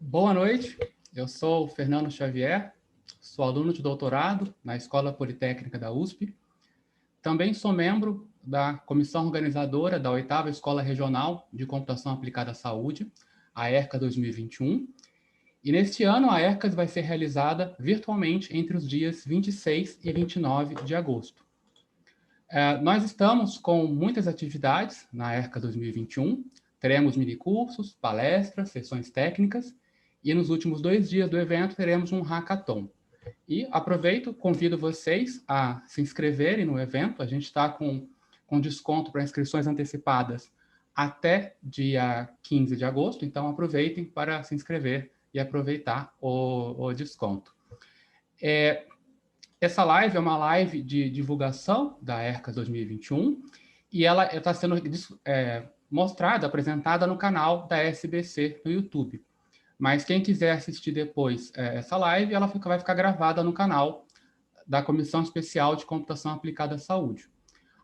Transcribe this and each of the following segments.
Boa noite, eu sou o Fernando Xavier, sou aluno de doutorado na Escola Politécnica da USP. Também sou membro da comissão organizadora da 8ª Escola Regional de Computação Aplicada à Saúde, a ERCA 2021. E neste ano a ERCA vai ser realizada virtualmente entre os dias 26 e 29 de agosto. Nós estamos com muitas atividades na ERCA 2021, teremos minicursos, palestras, sessões técnicas, e nos últimos 2 dias do evento teremos um hackathon. E aproveito, convido vocês a se inscreverem no evento, a gente está com desconto para inscrições antecipadas até dia 15 de agosto, então aproveitem para se inscrever e aproveitar o desconto. Essa live é uma live de divulgação da ERCAS 2021 e ela está sendo mostrada, apresentada no canal da SBC no YouTube. Mas quem quiser assistir depois essa live, ela vai ficar gravada no canal da Comissão Especial de Computação Aplicada à Saúde.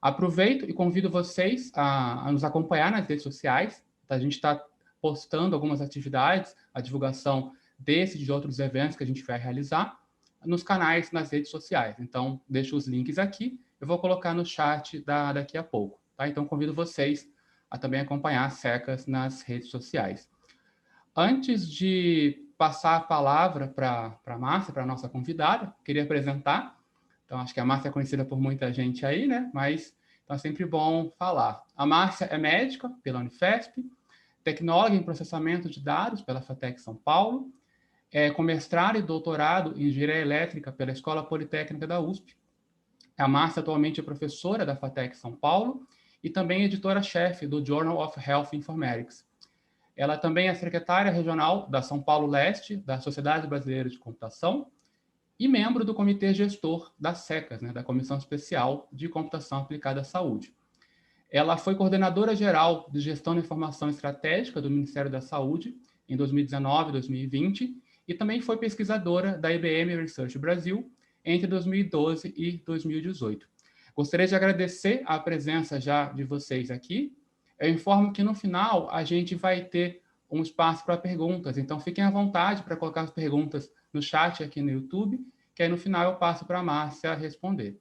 Aproveito e convido vocês a nos acompanhar nas redes sociais. A gente está postando algumas atividades, a divulgação desse e de outros eventos que a gente vai realizar nos canais, nas redes sociais. Então, deixo os links aqui, eu vou colocar no chat daqui a pouco. Tá? Então, convido vocês a também acompanhar as SECAS nas redes sociais. Antes de passar a palavra para a Márcia, para a nossa convidada, queria apresentar. Então, acho que a Márcia é conhecida por muita gente aí, né? Mas então, é sempre bom falar. A Márcia é médica pela Unifesp, tecnóloga em processamento de dados pela FATEC São Paulo, com mestrado e doutorado em engenharia elétrica pela Escola Politécnica da USP. A Márcia atualmente é professora da FATEC São Paulo e também editora-chefe do Journal of Health Informatics. Ela também é secretária regional da São Paulo Leste, da Sociedade Brasileira de Computação, e membro do comitê gestor da SECAS, né, da Comissão Especial de Computação Aplicada à Saúde. Ela foi coordenadora geral de Gestão da Informação Estratégica do Ministério da Saúde em 2019 e 2020, e também foi pesquisadora da IBM Research Brasil entre 2012 e 2018. Gostaria de agradecer a presença já de vocês aqui. Eu informo que no final a gente vai ter um espaço para perguntas, então fiquem à vontade para colocar as perguntas no chat aqui no YouTube, que aí no final eu passo para a Márcia responder.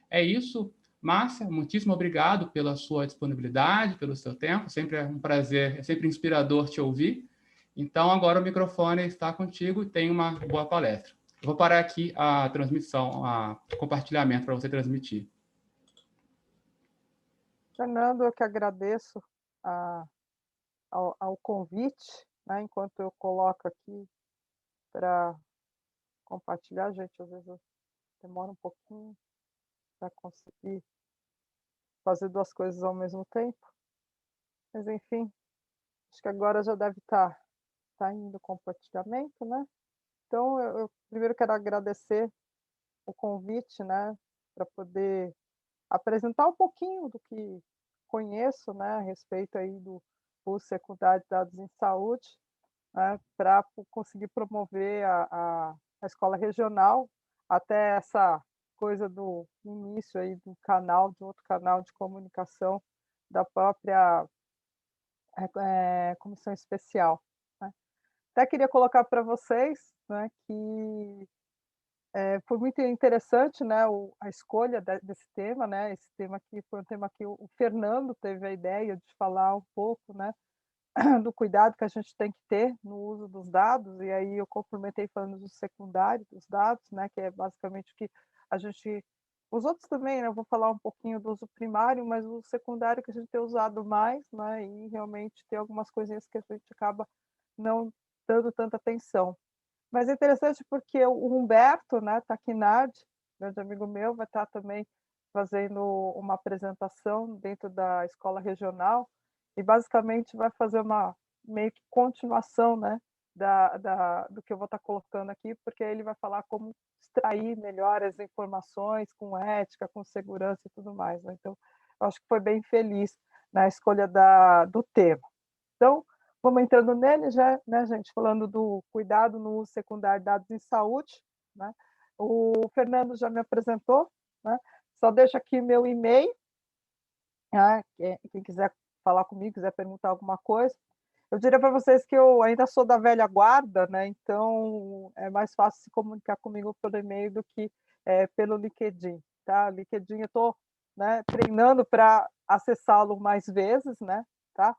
É isso. Márcia, muitíssimo obrigado pela sua disponibilidade, pelo seu tempo, sempre é um prazer, é sempre inspirador te ouvir. Então, agora o microfone está contigo e tem uma boa palestra. Eu vou parar aqui a transmissão, o compartilhamento para você transmitir. Fernando, eu que agradeço ao convite, né, enquanto eu coloco aqui para compartilhar, gente, às vezes demora um pouquinho para conseguir fazer 2 coisas ao mesmo tempo, mas enfim, acho que agora já deve estar indo o compartilhamento, né. Então eu primeiro quero agradecer o convite, né, para poder apresentar um pouquinho do que conheço, né, a respeito aí do curso secundário de dados em saúde, né, para conseguir promover a escola regional, até essa coisa do início aí do canal, de outro canal de comunicação da própria comissão especial, né. Até queria colocar para vocês, né, que foi muito interessante, né, a escolha desse tema, né, esse tema aqui foi um tema que o Fernando teve a ideia de falar um pouco, né, do cuidado que a gente tem que ter no uso dos dados, e aí eu complementei falando do secundário dos dados, né, que é basicamente o que a gente os outros também, né, eu vou falar um pouquinho do uso primário, mas o secundário que a gente tem usado mais, né, e realmente tem algumas coisinhas que a gente acaba não dando tanta atenção. Mas é interessante porque o Humberto, né, Taquinardi, grande amigo meu, vai estar também fazendo uma apresentação dentro da escola regional e basicamente vai fazer uma meio que continuação, né, do que eu vou estar colocando aqui, porque ele vai falar como extrair melhor as informações com ética, com segurança e tudo mais, né. Então, eu acho que foi bem feliz na escolha do tema. Então, vamos entrando nele já, né, gente, falando do cuidado no uso secundário de dados em saúde, né. O Fernando já me apresentou, né, só deixo aqui meu e-mail, né, quem quiser falar comigo, quiser perguntar alguma coisa. Eu diria para vocês que eu ainda sou da velha guarda, né? Então é mais fácil se comunicar comigo por e-mail do que pelo LinkedIn, tá? LinkedIn eu estou, né, treinando para acessá-lo mais vezes, né? Tá?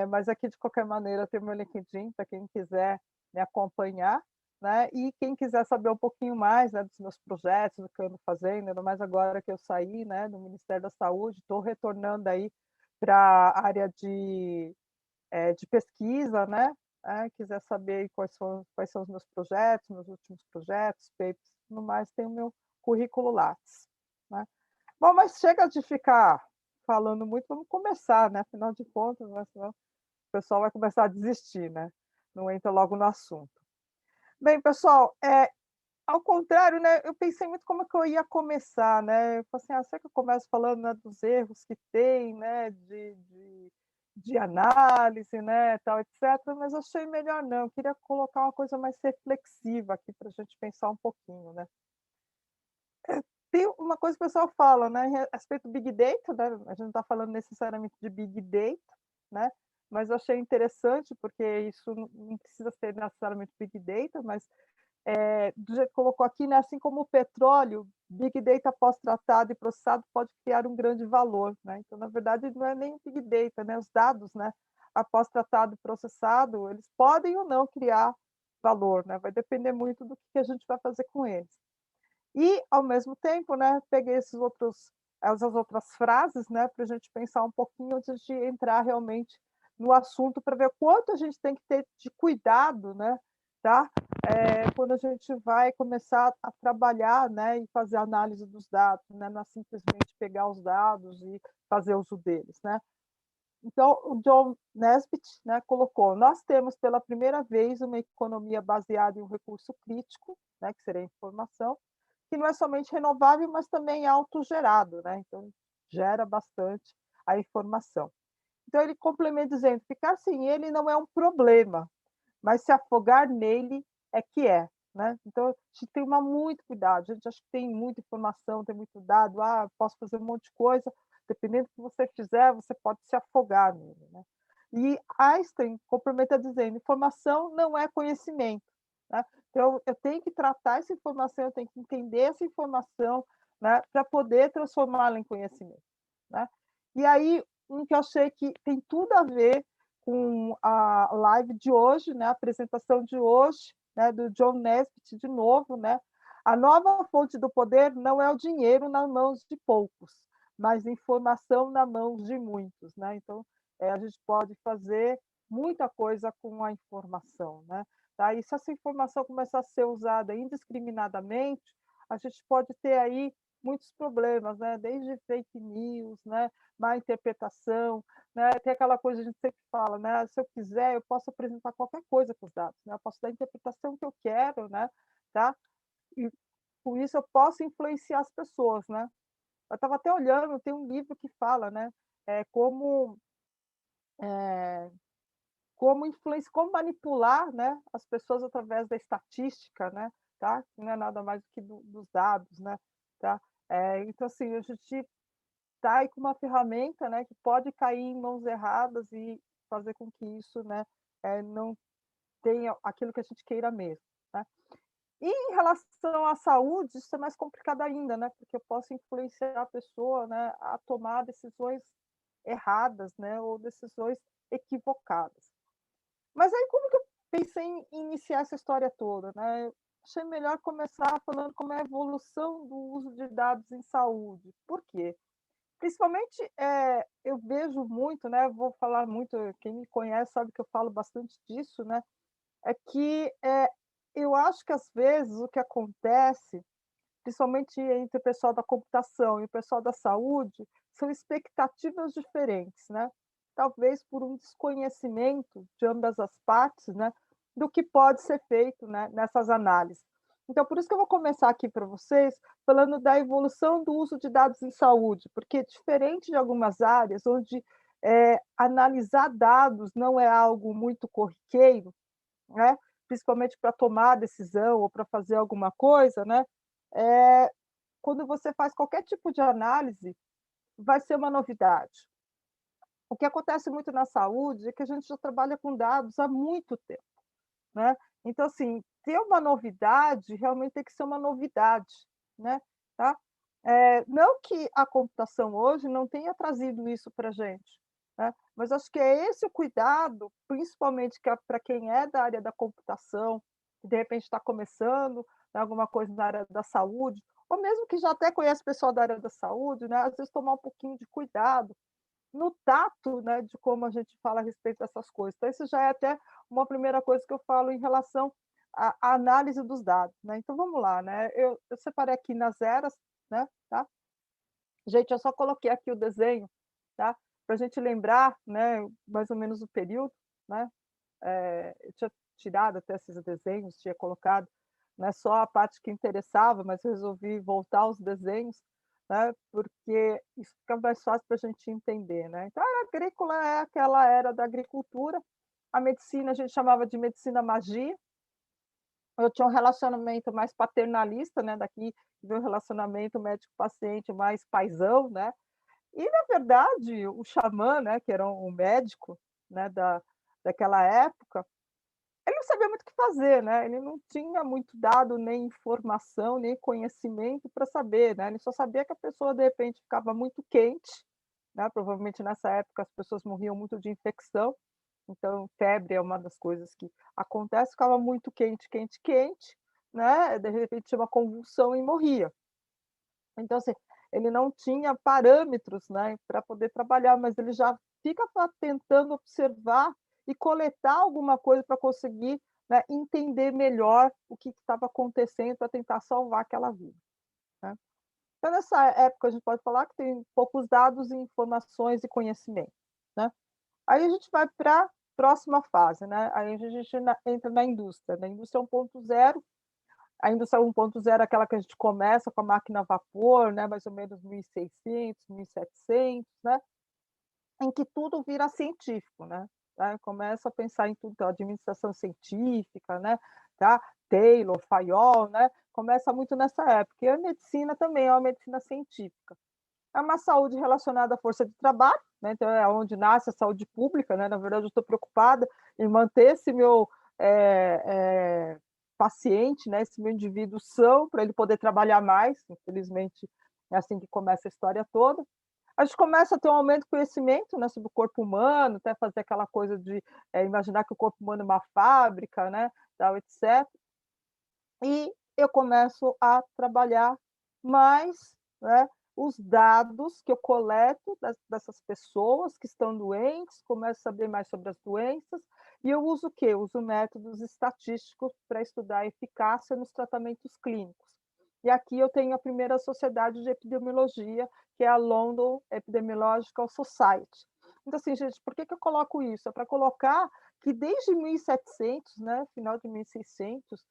Mas aqui de qualquer maneira tem o meu LinkedIn para quem quiser me acompanhar, né? E quem quiser saber um pouquinho mais, né, dos meus projetos, do que eu ando fazendo, ainda mais agora que eu saí, né, do Ministério da Saúde, estou retornando aí para a área de pesquisa, né? Quiser saber quais são os meus projetos, meus últimos projetos, papers, tudo mais, tem o meu currículo Lattes, né? Bom, mas chega de ficar falando muito, vamos começar, né? Afinal de contas, né? Senão o pessoal vai começar a desistir, né? Não entra logo no assunto. Bem, pessoal, ao contrário, né? Eu pensei muito como é que eu ia começar, né? Eu falei assim, será que eu começo falando, né, dos erros que tem, né? De análise, né, tal, etc. Mas eu achei melhor não. Eu queria colocar uma coisa mais reflexiva aqui para a gente pensar um pouquinho, né? Tem uma coisa que o pessoal fala, né, a respeito do Big Data, né? A gente não está falando necessariamente de Big Data, né? Mas eu achei interessante porque isso não precisa ser necessariamente Big Data, mas do jeito que colocou aqui, né, assim como o petróleo, Big Data pós-tratado e processado pode criar um grande valor, né? Então, na verdade, não é nem o Big Data, né? Os dados, né, após tratado e processado, eles podem ou não criar valor, né? Vai depender muito do que a gente vai fazer com eles. E, ao mesmo tempo, né, peguei essas outras frases, né, para a gente pensar um pouquinho antes de entrar realmente no assunto, para ver quanto a gente tem que ter de cuidado, né, tá? Quando a gente vai começar a trabalhar, né, e fazer análise dos dados, né, não é simplesmente pegar os dados e fazer uso deles, né? Então, o John Nesbitt, né, colocou: nós temos pela primeira vez uma economia baseada em um recurso crítico, né, que seria a informação, que não é somente renovável, mas também autogerado, né? Então, gera bastante a informação. Então, ele complementa dizendo: ficar sem ele não é um problema, mas se afogar nele é que é. Né? Então, a gente tem que tomar muito cuidado. A gente acha que tem muita informação, tem muito dado, posso fazer um monte de coisa. Dependendo do que você fizer, você pode se afogar nele. Né? E Einstein complementa dizendo: informação não é conhecimento. Né? Então, eu tenho que tratar essa informação, eu tenho que entender essa informação, né, para poder transformá-la em conhecimento. Né? E aí, um que eu achei que tem tudo a ver com a live de hoje, né, a apresentação de hoje, né, do John Nesbitt, de novo, né? A nova fonte do poder não é o dinheiro nas mãos de poucos, mas informação nas mãos de muitos, né? Então, a gente pode fazer muita coisa com a informação, né? Tá? E se essa informação começar a ser usada indiscriminadamente, a gente pode ter aí muitos problemas, né? Desde fake news, né? Má interpretação, né? Tem aquela coisa que a gente sempre fala, né? Se eu quiser, eu posso apresentar qualquer coisa com os dados, né? Eu posso dar a interpretação que eu quero, né? Tá? E com isso eu posso influenciar as pessoas, né? Eu estava até olhando, tem um livro que fala, né? Como influenciar, como manipular, né, as pessoas através da estatística, né, tá? Que não é nada mais do que dos dados, né, tá? Então assim, a gente está aí com uma ferramenta, né, que pode cair em mãos erradas e fazer com que isso, né, não tenha aquilo que a gente queira mesmo, né? E em relação à saúde, isso é mais complicado ainda, né, porque eu posso influenciar a pessoa, né, a tomar decisões erradas, né, ou decisões equivocadas. Mas aí como que eu pensei em iniciar essa história toda, né? Eu achei melhor começar falando como é a evolução do uso de dados em saúde. Por quê? Principalmente, eu vejo muito, né, vou falar muito, quem me conhece sabe que eu falo bastante disso, né, é que, eu acho que às vezes o que acontece, principalmente entre o pessoal da computação e o pessoal da saúde, são expectativas diferentes, né. Talvez por um desconhecimento de ambas as partes, né, do que pode ser feito, né, nessas análises. Então, por isso que eu vou começar aqui para vocês falando da evolução do uso de dados em saúde, porque diferente de algumas áreas onde analisar dados não é algo muito corriqueiro, né, principalmente para tomar decisão ou para fazer alguma coisa, né, quando você faz qualquer tipo de análise, vai ser uma novidade. O que acontece muito na saúde é que a gente já trabalha com dados há muito tempo, né. Então, assim, ter uma novidade, realmente tem que ser uma novidade, né, tá. Não que a computação hoje não tenha trazido isso para a gente, né, mas acho que é esse o cuidado, principalmente que para quem é da área da computação, que de repente está começando, né, alguma coisa na área da saúde, ou mesmo que já até conhece pessoal da área da saúde, né, às vezes tomar um pouquinho de cuidado no tato, né, de como a gente fala a respeito dessas coisas. Então isso já é até uma primeira coisa que eu falo em relação à análise dos dados, né. Então vamos lá, né, eu separei aqui nas eras, né, tá. Gente, eu só coloquei aqui o desenho, tá, para a gente lembrar, né, mais ou menos o período, né. Eu tinha tirado até esses desenhos, tinha colocado, né, só a parte que interessava, mas eu resolvi voltar aos desenhos, né, porque isso fica mais fácil para a gente entender, né. Então, a era agrícola é aquela era da agricultura, a medicina a gente chamava de medicina magia, eu tinha um relacionamento mais paternalista, né, daqui veio o relacionamento médico-paciente mais paizão, né, e na verdade o xamã, né, que era um médico, né, daquela época, ele não sabia muito o que fazer, né, ele não tinha muito dado, nem informação, nem conhecimento para saber, né, ele só sabia que a pessoa de repente ficava muito quente, né, provavelmente nessa época as pessoas morriam muito de infecção, então febre é uma das coisas que acontece, ficava muito quente, quente, quente, né, de repente tinha uma convulsão e morria. Então assim, ele não tinha parâmetros, né, para poder trabalhar, mas ele já fica tentando observar e coletar alguma coisa para conseguir, né, entender melhor o que estava acontecendo para tentar salvar aquela vida, né. Então nessa época a gente pode falar que tem poucos dados e informações e conhecimento, né. Aí a gente vai para a próxima fase, né, aí a gente entra na indústria 1.0. A indústria 1.0 é aquela que a gente começa com a máquina a vapor, né, mais ou menos 1600, 1700, né, em que tudo vira científico, né, começa a pensar em tudo, então, administração científica, né, tá, Taylor, Fayol, né, começa muito nessa época. E a medicina também é uma medicina científica. É uma saúde relacionada à força de trabalho, né, então é onde nasce a saúde pública, né, na verdade eu estou preocupada em manter esse meu, eh paciente, né, esse meu indivíduo são, para ele poder trabalhar mais, infelizmente é assim que começa a história toda. A gente começa a ter um aumento de conhecimento, né, sobre o corpo humano, até fazer aquela coisa de, imaginar que o corpo humano é uma fábrica, né, tal, etcétera. E eu começo a trabalhar mais, né, os dados que eu coleto dessas pessoas que estão doentes, começo a saber mais sobre as doenças, e eu uso o quê? Eu uso métodos estatísticos para estudar a eficácia nos tratamentos clínicos. E aqui eu tenho a primeira sociedade de epidemiologia, que é a London Epidemiological Society. Então, assim, gente, por que que eu coloco isso? É para colocar que desde 1700, né, final de 1600,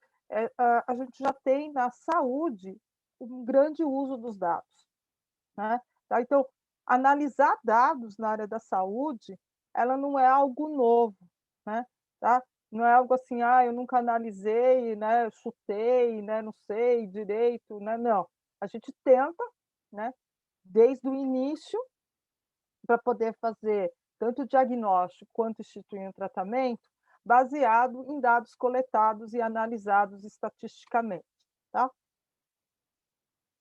a gente já tem na saúde um grande uso dos dados, né. Tá, então, analisar dados na área da saúde, ela não é algo novo, né, tá. Não é algo assim: "Ah, eu nunca analisei, né, chutei, né, não sei direito", né, não. A gente tenta, né, desde o início, para poder fazer tanto o diagnóstico quanto instituir um tratamento, baseado em dados coletados e analisados estatisticamente, tá.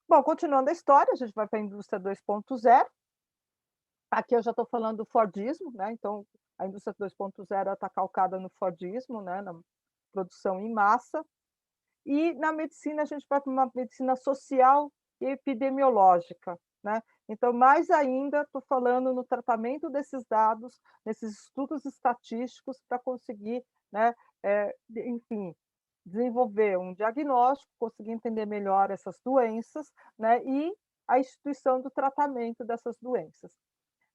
Bom, continuando a história, a gente vai para a indústria 2.0. Aqui eu já estou falando do Fordismo, né, então a indústria 2.0 está calcada no Fordismo, né, na produção em massa. E na medicina a gente vai para uma medicina social e epidemiológica, né. Então, mais ainda, estou falando no tratamento desses dados, nesses estudos estatísticos para conseguir, né, enfim, desenvolver um diagnóstico, conseguir entender melhor essas doenças, né, e a instituição do tratamento dessas doenças.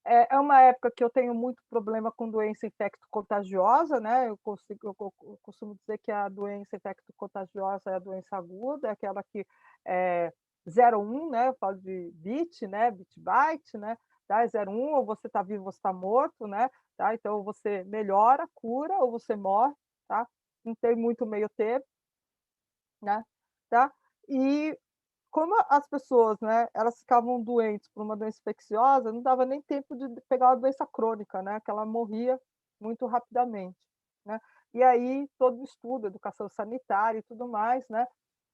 É uma época que eu tenho muito problema com doença infecto-contagiosa, né, eu costumo dizer que a doença infecto-contagiosa é a doença aguda, é aquela que é 0, 1, né, eu falo de bit, né, bit byte, né, tá, é 0, 1, ou você está vivo ou você está morto, né, tá, então ou você melhora, cura, ou você morre, tá, não tem muito meio termo, né, tá. E como as pessoas, né, elas ficavam doentes por uma doença infecciosa, não dava nem tempo de pegar uma doença crônica, né, que ela morria muito rapidamente, né. E aí todo o estudo, educação sanitária e tudo mais, né,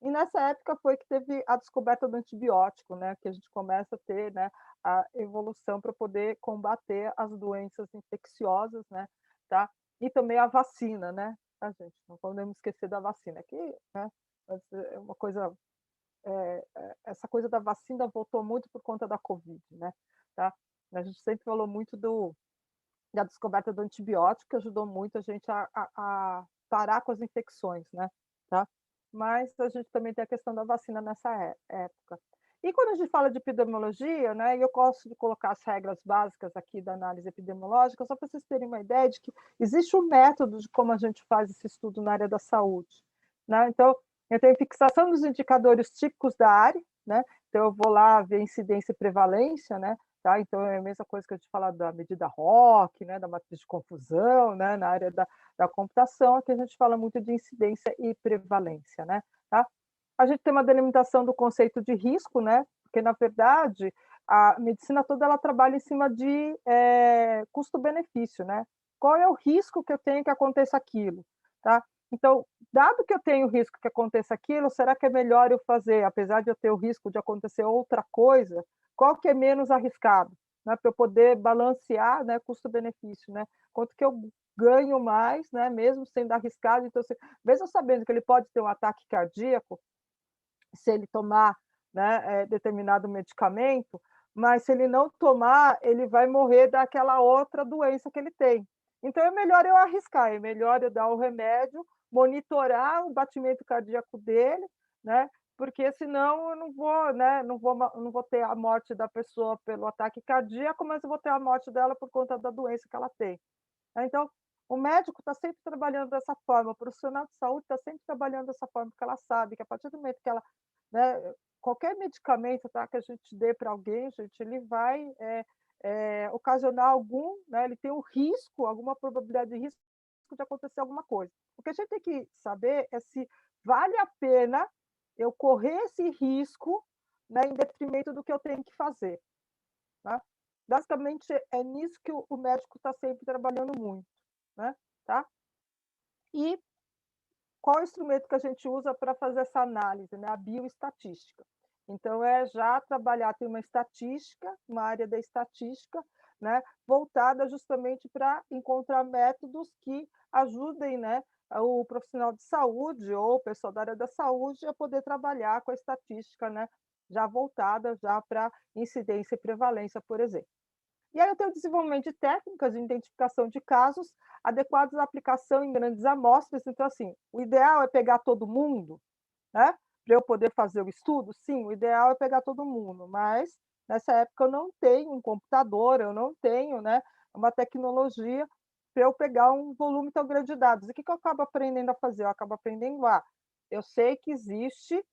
e nessa época foi que teve a descoberta do antibiótico, né, que a gente começa a ter, né, a evolução para poder combater as doenças infecciosas, né, tá. E também a vacina, né, tá gente, não podemos esquecer da vacina, que, né, é uma coisa essa coisa da vacina voltou muito por conta da Covid, né, tá. A gente sempre falou muito da descoberta do antibiótico, que ajudou muito a gente a parar com as infecções, né, tá. Mas a gente também tem a questão da vacina nessa época. E quando a gente fala de epidemiologia, né, e eu gosto de colocar as regras básicas aqui da análise epidemiológica, só para vocês terem uma ideia de que existe um método de como a gente faz esse estudo na área da saúde, né. Então, eu tenho fixação dos indicadores típicos da área, né, então eu vou lá ver incidência e prevalência, né, tá, então é a mesma coisa que a gente fala da medida ROC, né, da matriz de confusão, né, na área da computação, aqui a gente fala muito de incidência e prevalência, né, tá. A gente tem uma delimitação do conceito de risco, né, porque na verdade a medicina toda ela trabalha em cima de, custo-benefício, né. Qual é o risco que eu tenho que aconteça aquilo, tá. Então, dado que eu tenho o risco que aconteça aquilo, será que é melhor eu fazer, apesar de eu ter o risco de acontecer outra coisa, qual que é menos arriscado, né, para eu poder balancear, né, custo-benefício, né. Quanto que eu ganho mais, né, mesmo sendo arriscado, então assim, mesmo sabendo que ele pode ter um ataque cardíaco, se ele tomar, né, determinado medicamento, mas se ele não tomar, ele vai morrer daquela outra doença que ele tem. Então é melhor eu arriscar, é melhor eu dar o remédio, monitorar o batimento cardíaco dele, né, porque senão eu não vou, né, não vou ter a morte da pessoa pelo ataque cardíaco, mas eu vou ter a morte dela por conta da doença que ela tem. Então, o médico está sempre trabalhando dessa forma, o profissional de saúde está sempre trabalhando dessa forma, porque ela sabe que a partir do momento que ela, né, qualquer medicamento, tá, que a gente dê para alguém, gente, ele vai, ocasionar algum, né, ele tem um risco, alguma probabilidade de risco de acontecer alguma coisa. O que a gente tem que saber é se vale a pena eu correr esse risco, né, em detrimento do que eu tenho que fazer, tá. Basicamente é nisso que o médico está sempre trabalhando muito, né, tá. E qual é o instrumento que a gente usa para fazer essa análise, né? A bioestatística. Então, é já trabalhar, tem uma estatística, uma área da estatística, né, voltada justamente para encontrar métodos que ajudem, né, o profissional de saúde ou o pessoal da área da saúde a poder trabalhar com a estatística, né, já voltada já para incidência e prevalência, por exemplo. E aí eu tenho o desenvolvimento de técnicas de identificação de casos adequados à aplicação em grandes amostras. Então, assim, o ideal é pegar todo mundo, né, para eu poder fazer o estudo? Sim, o ideal é pegar todo mundo, mas nessa época eu não tenho um computador, eu não tenho, né, uma tecnologia para eu pegar um volume tão grande de dados. E o que que eu acabo aprendendo a fazer? Eu acabo aprendendo eu sei que existe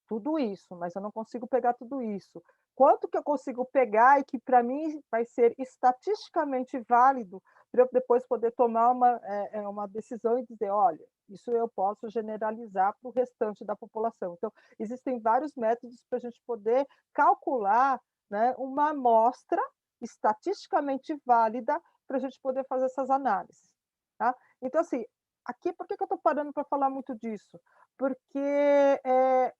tudo isso, mas eu não consigo pegar tudo isso. Quanto que eu consigo pegar e que para mim vai ser estatisticamente válido para eu depois poder tomar uma decisão e dizer: "Olha, isso eu posso generalizar para o restante da população". Então, existem vários métodos para a gente poder calcular, né, uma amostra estatisticamente válida para a gente poder fazer essas análises, tá. Então, assim, aqui por que que eu estou parando para falar muito disso? Porque, eh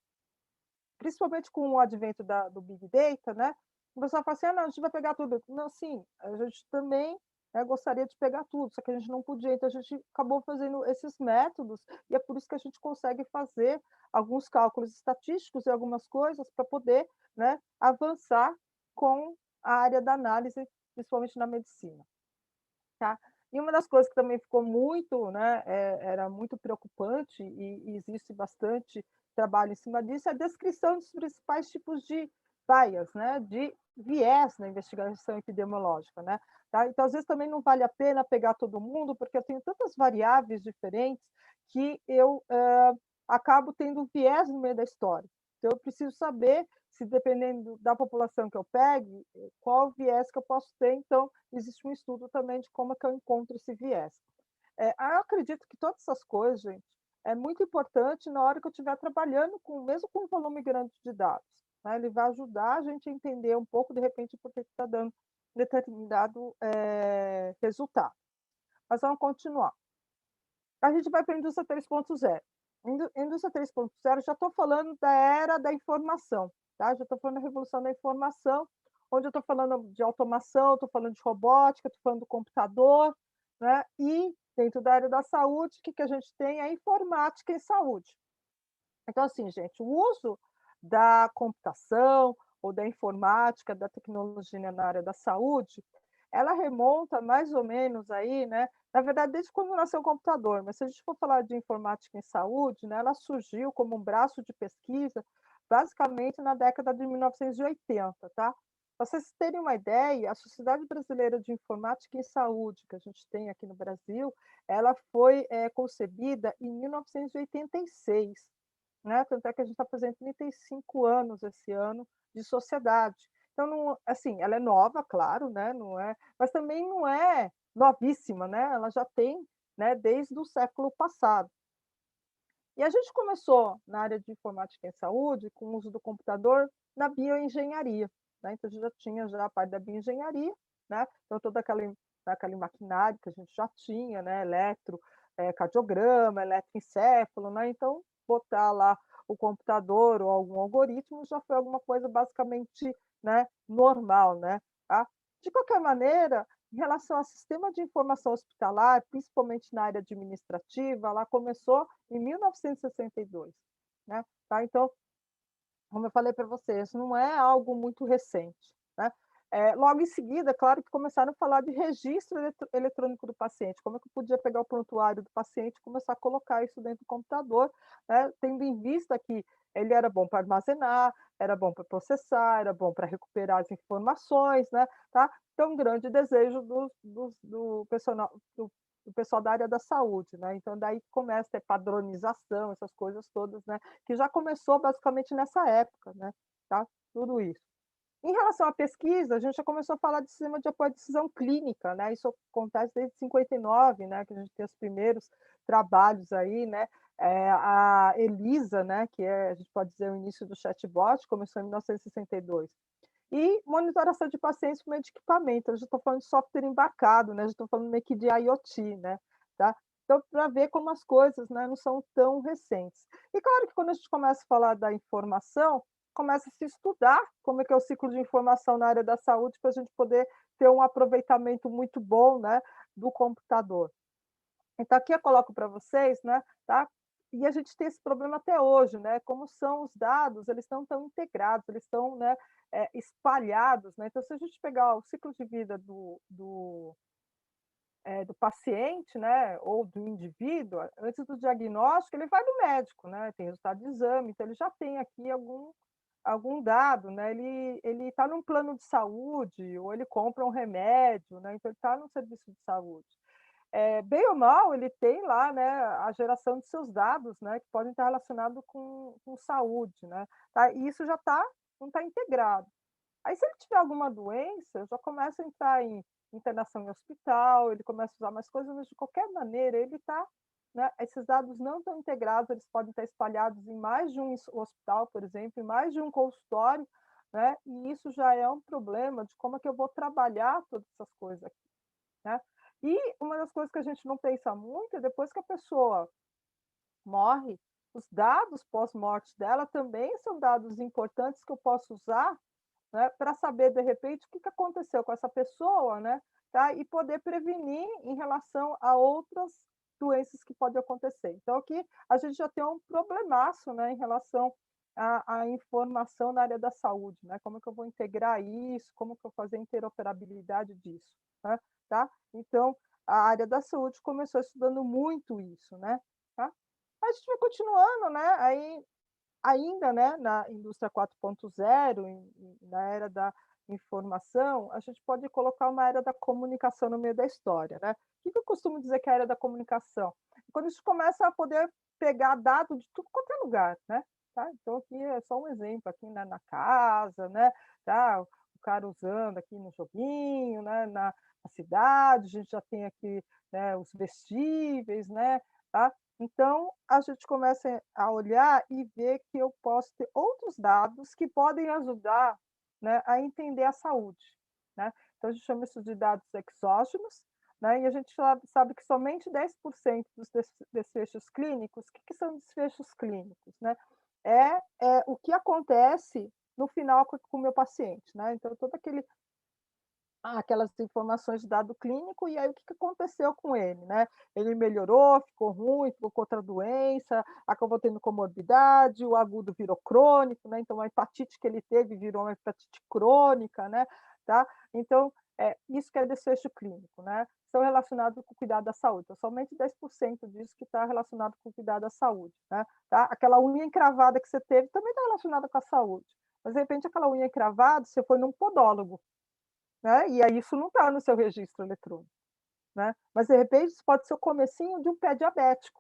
principalmente com o advento do Big Data, né, o pessoal fala assim: "Ah, não, a gente vai pegar tudo". Não, sim, a gente também, gostaria de pegar tudo, só que a gente não podia, então a gente acabou fazendo esses métodos, e é por isso que a gente consegue fazer alguns cálculos estatísticos e algumas coisas para poder, né, avançar com a área da análise, principalmente na medicina, tá. E uma das coisas que também ficou muito, né, era muito preocupante e existe bastante trabalho em cima disso, é a descrição dos principais tipos de bias, né, de viés na investigação epidemiológica, né, tá. Então, às vezes, também não vale a pena pegar todo mundo, porque eu tenho tantas variáveis diferentes que eu, acabo tendo um viés no meio da história. Então eu preciso saber se, dependendo da população que eu pegue, qual viés que eu posso ter, então existe um estudo também de como é que eu encontro esse viés. Eu acredito que todas essas coisas, gente, é muito importante na hora que eu estiver trabalhando com mesmo com um volume grande de dados, né, ele vai ajudar a gente a entender um pouco, de repente, por que está dando determinado, resultado. Mas vamos continuar. A gente vai para a indústria 3.0. Indústria 3.0, já estou falando da era da informação, tá? Já estou falando da revolução da informação, onde eu estou falando de automação, estou falando de robótica, estou falando do computador, né? E dentro da área da saúde, o que a gente tem? A informática em saúde. Então, assim, gente, o uso da computação ou da informática, da tecnologia na área da saúde, ela remonta mais ou menos aí, né, na verdade, desde quando nasceu o computador, mas se a gente for falar de informática em saúde, né, ela surgiu como um braço de pesquisa, basicamente na década de 1980, tá? Para vocês terem uma ideia, a Sociedade Brasileira de Informática em Saúde, que a gente tem aqui no Brasil, ela foi concebida em 1986, né, tanto é que a gente está fazendo 35 anos esse ano de sociedade. Então não assim, ela é nova, claro, né, não é mas também não é novíssima, né, ela já tem, né, desde o século passado. E a gente começou na área de informática em saúde, com o uso do computador, na bioengenharia, né, então a gente já tinha já a parte da bioengenharia, né, então todo aquele maquinário que a gente já tinha, né, cardiograma, eletroencefalo, né, então botar lá o computador ou algum algoritmo já foi alguma coisa basicamente, né, normal, né, tá. De qualquer maneira, em relação ao sistema de informação hospitalar, principalmente na área administrativa, ela começou em 1962, né, tá. Então, como eu falei para vocês, não é algo muito recente, né. Logo em seguida, claro que começaram a falar de registro eletrônico do paciente, como é que eu podia pegar o prontuário do paciente e começar a colocar isso dentro do computador, né, tendo em vista que ele era bom para armazenar, era bom para processar, era bom para recuperar as informações, né, tá. Então, um grande desejo do pessoal da área da saúde, né, então daí começa a ter padronização, essas coisas todas, né, que já começou basicamente nessa época, né, tá, tudo isso. Em relação à pesquisa, a gente já começou a falar de sistema de apoio à decisão clínica, né, isso acontece desde 59, né, que a gente tem os primeiros trabalhos aí, né, a ELISA, né, que a gente pode dizer o início do chatbot, começou em 1962. E monitoração de pacientes com meio de equipamento, eu já estou falando de software embarcado, né, já estou falando meio que de IoT, né, tá. Então, para ver como as coisas, né, não são tão recentes. E claro que quando a gente começa a falar da informação, começa a se estudar como é que é o ciclo de informação na área da saúde, para a gente poder ter um aproveitamento muito bom, né, do computador. Então aqui eu coloco para vocês, né, tá, e a gente tem esse problema até hoje, né, como são os dados, eles não estão integrados, eles estão, né, espalhados, né, então se a gente pegar o ciclo de vida do paciente, né, ou do indivíduo, antes do diagnóstico, ele vai no médico, né, tem resultado de exame, então ele já tem aqui algum dado, né, ele está num plano de saúde, ou ele compra um remédio, né, então ele está no serviço de saúde. Bem ou mal, ele tem lá, né, a geração de seus dados, né, que podem estar relacionados com saúde, né, tá, e isso já não está integrado. Aí se ele tiver alguma doença, já começa a entrar em internação em hospital, ele começa a usar mais coisas, mas de qualquer maneira ele está, né, esses dados não estão integrados, eles podem estar espalhados em mais de um hospital, por exemplo, em mais de um consultório, né, e isso já é um problema de como é que eu vou trabalhar todas essas coisas aqui, né. E uma das coisas que a gente não pensa muito é depois que a pessoa morre, os dados pós-morte dela também são dados importantes que eu posso usar, né, para saber, de repente, o que que aconteceu com essa pessoa, né, tá, e poder prevenir em relação a outras doenças que podem acontecer. Então aqui a gente já tem um problemaço, né, em relação à informação na área da saúde, né, como é que eu vou integrar isso, como que eu vou fazer a interoperabilidade disso, né, tá. Então a área da saúde começou estudando muito isso, né, tá. A gente vai continuando, né, aí ainda, né, na indústria 4.0, na era da informação, a gente pode colocar uma era da comunicação no meio da história, né. O que eu costumo dizer que é a era da comunicação? Quando a gente começa a poder pegar dado de tudo quanto é lugar, né, tá. Então aqui é só um exemplo, aqui na casa, né, tá, o cara usando aqui no joguinho, né, na cidade, a gente já tem aqui, né, os vestíveis, né, tá. Então, a gente começa a olhar e ver que eu posso ter outros dados que podem ajudar, né, a entender a saúde, né. Então a gente chama isso de dados exógenos, né, e a gente sabe que somente 10% dos desfechos clínicos. O que que são desfechos clínicos, né? É o que acontece no final com o meu paciente, né. Então todo aquele aquelas informações de dado clínico, e aí o que que aconteceu com ele, né? Ele melhorou, ficou ruim, ficou com outra doença, acabou tendo comorbidade, o agudo virou crônico, né? Então a hepatite que ele teve virou uma hepatite crônica, né? Tá? Então, isso que é desfecho clínico, né? São relacionados com o cuidado da saúde. Então, somente 10% disso que está relacionado com o cuidado da saúde, né? Tá? Aquela unha encravada que você teve também está relacionada com a saúde. Mas, de repente, aquela unha encravada, você foi num podólogo, né, e aí isso não está no seu registro eletrônico, né, mas de repente isso pode ser o comecinho de um pé diabético,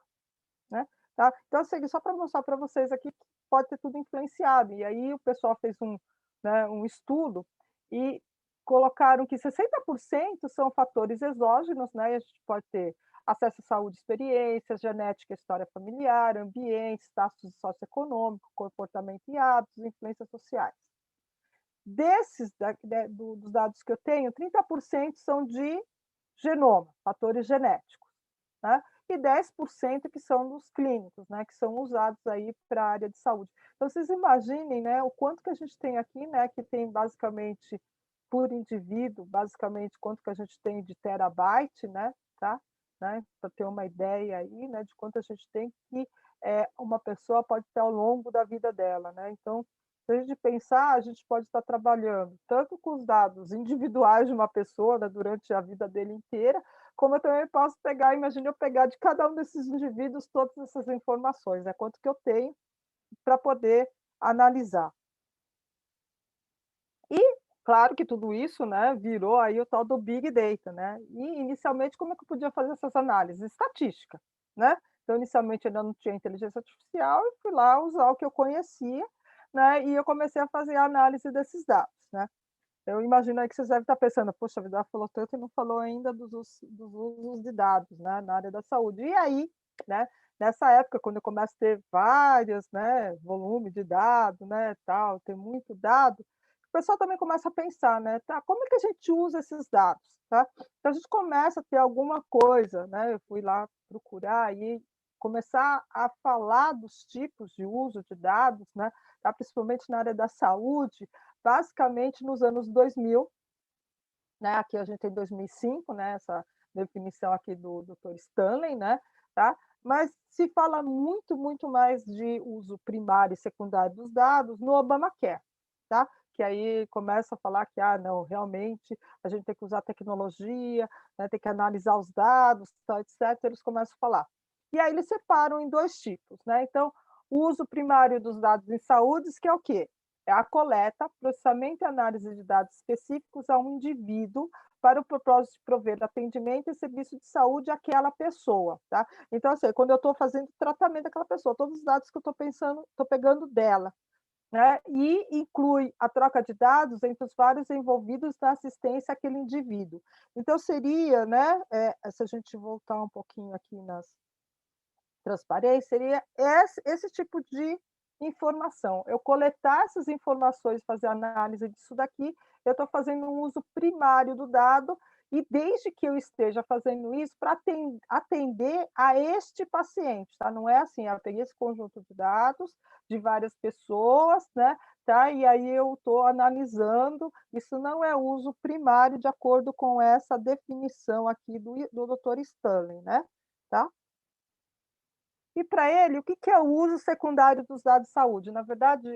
né, tá. Então assim, só para mostrar para vocês aqui que pode ter tudo influenciado, e aí o pessoal fez um estudo e colocaram que 60% são fatores exógenos, né, e a gente pode ter acesso à saúde, experiências, genética, história familiar, ambiente, status socioeconômico, comportamento e hábitos, influências sociais. Desses dos dados que eu tenho, 30% são de genoma, fatores genéticos, né, e 10% que são dos clínicos, né, que são usados aí para a área de saúde. Então vocês imaginem, né, o quanto que a gente tem aqui, né, que tem basicamente por indivíduo, basicamente quanto que a gente tem de terabyte, né, tá, né, para ter uma ideia aí, né, de quanto a gente tem que, uma pessoa pode ter ao longo da vida dela, né. Então, se a gente pensar, a gente pode estar trabalhando tanto com os dados individuais de uma pessoa, né, durante a vida dele inteira, como eu também posso pegar, imagina eu pegar de cada um desses indivíduos todas essas informações, né, quanto que eu tenho para poder analisar. E, claro que tudo isso, né, virou aí o tal do Big Data, né. E, inicialmente, como é que eu podia fazer essas análises? Estatística, né. Então, inicialmente, ainda não tinha inteligência artificial e fui lá usar o que eu conhecia, né, e eu comecei a fazer a análise desses dados, né. Eu imagino aí que vocês devem estar pensando: "Poxa vida, ela falou tanto e não falou ainda dos usos de dados, né, na área da saúde". E aí, né, nessa época, quando eu começo a ter vários, né, volume de dado, né, tal, ter muito dado, o pessoal também começa a pensar, né, tá, como é que a gente usa esses dados, tá? Então a gente começa a ter alguma coisa, né, eu fui lá procurar e começar a falar dos tipos de uso de dados, né, tá, principalmente na área da saúde, basicamente nos anos 2000, né, aqui a gente tem 2005, né, essa definição aqui do Dr. Stanley, né, tá, mas se fala muito, muito mais de uso primário e secundário dos dados no Obamacare, tá, que aí começa a falar que, ah, não, realmente a gente tem que usar tecnologia, né, tem que analisar os dados, tal, etcétera, eles começam a falar. E aí eles separam em 2 tipos, né, então, o uso primário dos dados em saúde, que é o quê? É a coleta, processamento e análise de dados específicos a um indivíduo para o propósito de prover atendimento e serviço de saúde àquela pessoa, tá? Então, assim, quando eu estou fazendo tratamento daquela pessoa, todos os dados que eu estou pensando, estou pegando dela, né? E inclui a troca de dados entre os vários envolvidos na assistência àquele indivíduo. Então, seria, né, se a gente voltar um pouquinho aqui nas transparência, seria esse tipo de informação. Eu coletar essas informações, fazer análise disso daqui, eu estou fazendo um uso primário do dado, e desde que eu esteja fazendo isso para atender a este paciente, tá? Não é assim, eu peguei esse conjunto de dados de várias pessoas, né, tá? E aí eu estou analisando, isso não é uso primário de acordo com essa definição aqui do Dr. Stanley, né, tá? E para ele, o que que é o uso secundário dos dados de saúde? Na verdade,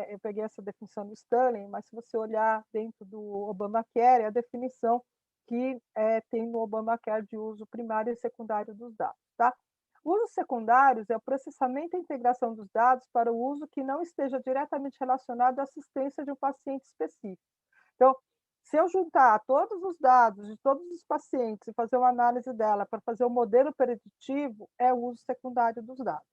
eu peguei essa definição do Stanley, mas se você olhar dentro do Obamacare, é a definição que tem no Obamacare de uso primário e secundário dos dados, tá? Usos secundários é o processamento e integração dos dados para o uso que não esteja diretamente relacionado à assistência de um paciente específico. Então, se eu juntar todos os dados de todos os pacientes e fazer uma análise dela para fazer o modelo preditivo, é o uso secundário dos dados.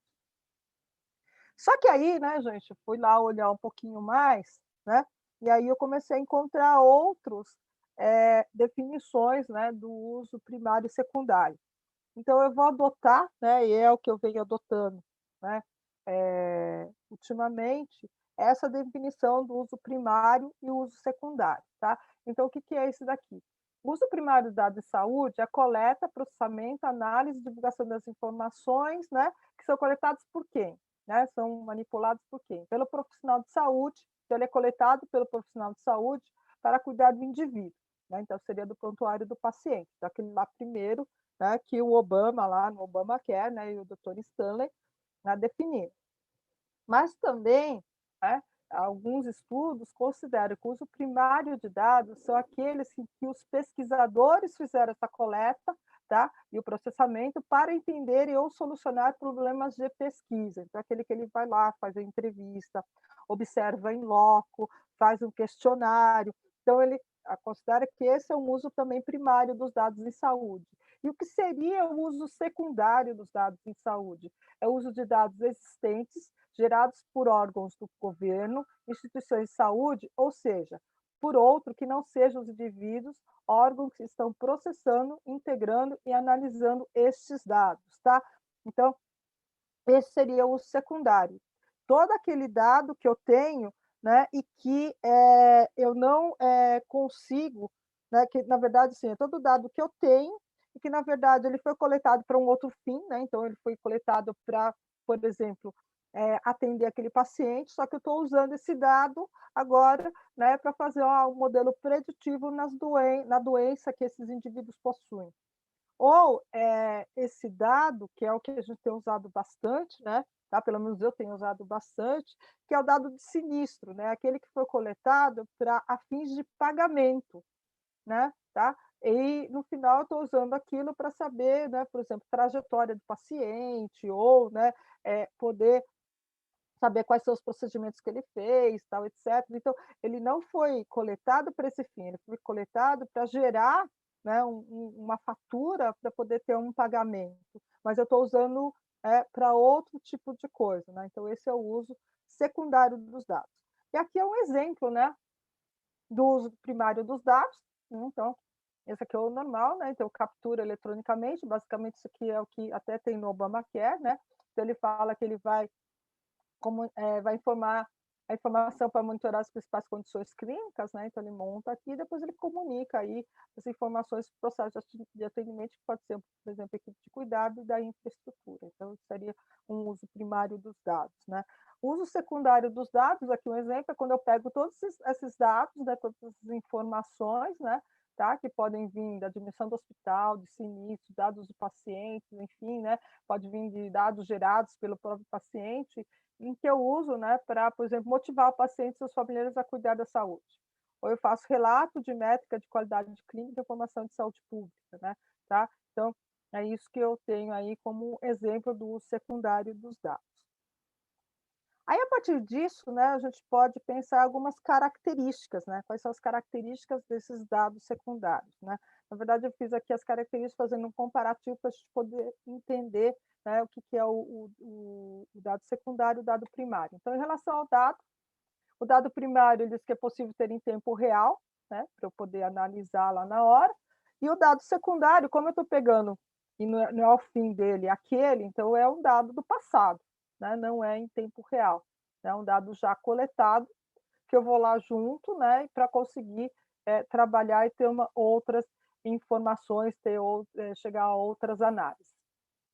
Só que aí, né, gente, fui lá olhar um pouquinho mais, né, e aí eu comecei a encontrar outros definições, né, do uso primário e secundário. Então eu vou adotar, né, e é o que eu venho adotando, né, ultimamente, essa definição do uso primário e o uso secundário, tá. Então o que que é isso daqui? O uso primário de dados de saúde é a coleta, processamento, análise e divulgação das informações, né, que são coletados por quem? Né, são manipulados por quem? Pelo profissional de saúde, então ele é coletado pelo profissional de saúde para cuidar do indivíduo, né, então seria do prontuário do paciente, daquele lá primeiro, né, que o Obama lá no Obamacare, né, e o doutor Stanley, né, definiram. Mas também, né, alguns estudos consideram que o uso primário de dados são aqueles em que os pesquisadores fizeram essa coleta, tá, e o processamento para entenderem ou solucionar problemas de pesquisa. Então, aquele que ele vai lá, faz a entrevista, observa em loco, faz um questionário. Então, ele considera que esse é um uso também primário dos dados em saúde. E o que seria o uso secundário dos dados em saúde? É o uso de dados existentes gerados por órgãos do governo, instituições de saúde, ou seja, por outro que não sejam os indivíduos, órgãos que estão processando, integrando e analisando estes dados, tá? Então, esse seria o secundário. Todo aquele dado que eu tenho, né, e que eu não consigo, né, que na verdade, assim, é todo dado que eu tenho e que na verdade ele foi coletado para um outro fim, né, então ele foi coletado para, por exemplo, atender aquele paciente, só que eu estou usando esse dado agora, né, para fazer um modelo preditivo na doença que esses indivíduos possuem. Ou esse dado, que é o que a gente tem usado bastante, né, tá, pelo menos eu tenho usado bastante, que é o dado de sinistro, né, aquele que foi coletado para a fins de pagamento, né, tá. E no final eu estou usando aquilo para saber, né, por exemplo, trajetória do paciente ou, né, poder saber quais são os procedimentos que ele fez, tal, etcétera. Então, ele não foi coletado para esse fim, ele foi coletado para gerar, né, uma fatura para poder ter um pagamento, mas eu estou usando, para outro tipo de coisa, né, então esse é o uso secundário dos dados. E aqui é um exemplo, né, do uso primário dos dados, então, esse aqui é o normal, né, então captura eletronicamente, basicamente isso aqui é o que até tem no Obamacare, né, então ele fala que ele vai vai informar a informação para monitorar as principais condições clínicas, né, então ele monta aqui e depois ele comunica aí as informações para o processo de atendimento, que pode ser, por exemplo, equipe de cuidado da infraestrutura. Então, isso seria um uso primário dos dados, né. O uso secundário dos dados, aqui um exemplo, é quando eu pego todos esses dados, né, todas as informações, né, tá, que podem vir da admissão do hospital, de sinistro, dados do paciente, enfim, né, pode vir de dados gerados pelo próprio paciente, em que eu uso, né, para, por exemplo, motivar o paciente e seus familiares a cuidar da saúde. Ou eu faço relato de métrica de qualidade de clínica e informação de saúde pública, né, tá? Então, é isso que eu tenho aí como exemplo do uso secundário dos dados. Aí, a partir disso, né, a gente pode pensar algumas características, né? Quais são as características desses dados secundários, né? Na verdade, eu fiz aqui as características fazendo um comparativo para a gente poder entender, né, o que que é o dado secundário e o dado primário. Então, em relação ao dado, o dado primário ele diz que é possível ter em tempo real, né, para eu poder analisar lá na hora. E o dado secundário, como eu estou pegando e não é o fim dele, aquele, então é um dado do passado, né, não é em tempo real. É um dado já coletado, que eu vou lá junto, né, para conseguir trabalhar e ter outras informações, chegar a outras análises.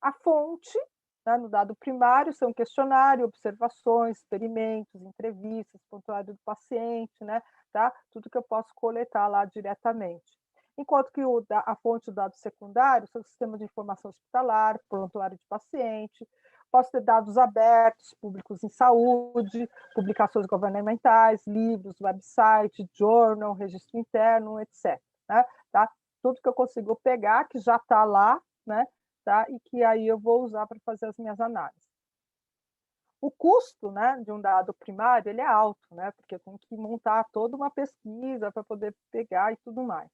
A fonte, né, no dado primário, são questionário, observações, experimentos, entrevistas, prontuário do paciente, né, tá? Tudo que eu posso coletar lá diretamente. Enquanto que a fonte do dado secundário são o sistema de informação hospitalar, prontuário de paciente, posso ter dados abertos, públicos em saúde, publicações governamentais, livros, website, journal, registro interno, etc. Né, tá? Tudo que eu consigo pegar, que já está lá, né, tá? E que aí eu vou usar para fazer as minhas análises. O custo, né, de um dado primário, ele é alto, né, porque eu tenho que montar toda uma pesquisa para poder pegar e tudo mais.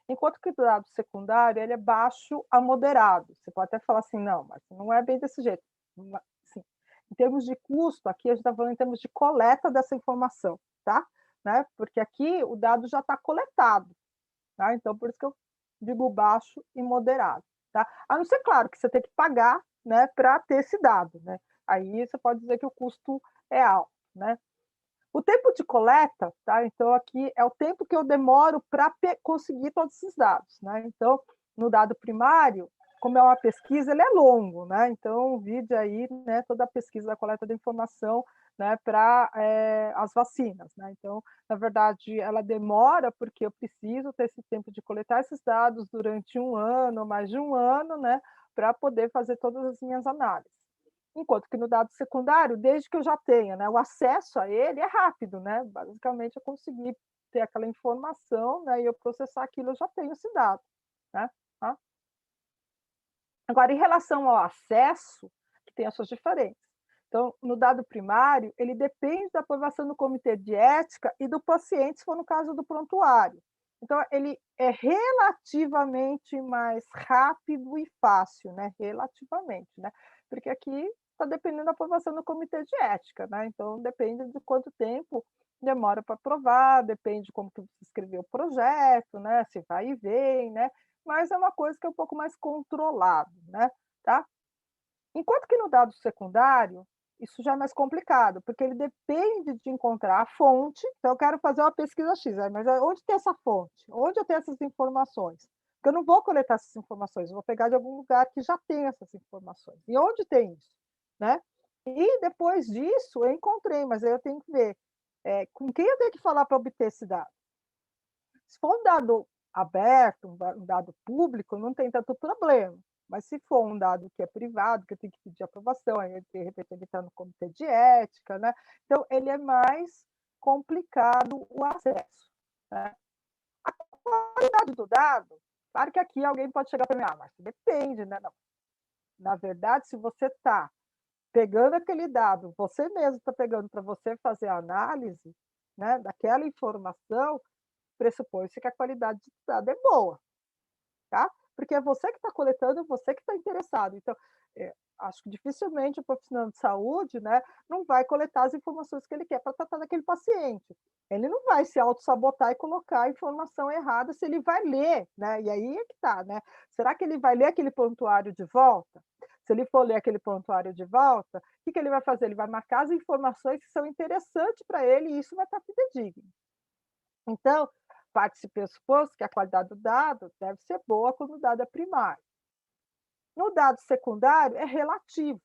Enquanto que o dado secundário, ele é baixo a moderado. Você pode até falar assim, não, mas não é bem desse jeito. Assim, em termos de custo, aqui a gente está falando em termos de coleta dessa informação, tá? Né? Porque aqui o dado já está coletado, tá? Então por isso que eu digo baixo e moderado. tá? A não ser, claro, que você tem que pagar, né, para ter esse dado, né? Aí você pode dizer que o custo é alto, né? O tempo de coleta, tá? Então, aqui é o tempo que eu demoro para conseguir todos esses dados, né? Então, no dado primário, como é uma pesquisa, ele é longo, né? Então, vide aí, né, toda a pesquisa da coleta da informação, né, para as vacinas, né? Então, na verdade, ela demora porque eu preciso ter esse tempo de coletar esses dados durante um ano, mais de um ano, né, para poder fazer todas as minhas análises. Enquanto que no dado secundário, desde que eu já tenha, né, o acesso a ele é rápido, né? Basicamente, eu consegui ter aquela informação, né, e eu processar aquilo, eu já tenho esse dado, né? Tá? Agora, em relação ao acesso, que tem as suas diferenças. Então, no dado primário, ele depende da aprovação do comitê de ética e do paciente, se for no caso do prontuário. Então, ele é relativamente mais rápido e fácil, né? Relativamente, né? Porque aqui está dependendo da aprovação do comitê de ética, né? Então, depende de quanto tempo demora para aprovar, depende de como que você escreveu o projeto, né? Se vai e vem, né? Mas é uma coisa que é um pouco mais controlado, né, tá? Enquanto que no dado secundário, isso já é mais complicado, porque ele depende de encontrar a fonte. Então, eu quero fazer uma pesquisa X, mas onde tem essa fonte? Onde eu tenho essas informações? Porque eu não vou coletar essas informações, eu vou pegar de algum lugar que já tem essas informações. E onde tem isso? Né? E depois disso, eu encontrei, mas aí eu tenho que ver com quem eu tenho que falar para obter esse dado. Se for um dado aberto, um dado público, não tem tanto problema. Mas se for um dado que é privado, que eu tenho que pedir aprovação, aí de repente ele está no comitê de ética, né? Então ele é mais complicado o acesso. Né? A qualidade do dado, claro que aqui alguém pode chegar para mim, mas depende, né? Não. Na verdade, se você está pegando aquele dado, você mesmo está pegando para você fazer a análise, né, daquela informação, pressupõe-se que a qualidade do dado é boa, tá? Porque é você que está coletando, é você que está interessado. Então, acho que dificilmente o profissional de saúde, né, não vai coletar as informações que ele quer para tratar daquele paciente. Ele não vai se auto-sabotar e colocar a informação errada se ele vai ler, né? E aí é que tá, né? Será que ele vai ler aquele prontuário de volta? Se ele for ler aquele prontuário de volta, o que ele vai fazer? Ele vai marcar as informações que são interessantes para ele e isso vai estar fidedigno. Então, parte-se pressuposto que a qualidade do dado deve ser boa quando o dado é primário. No dado secundário, é relativo,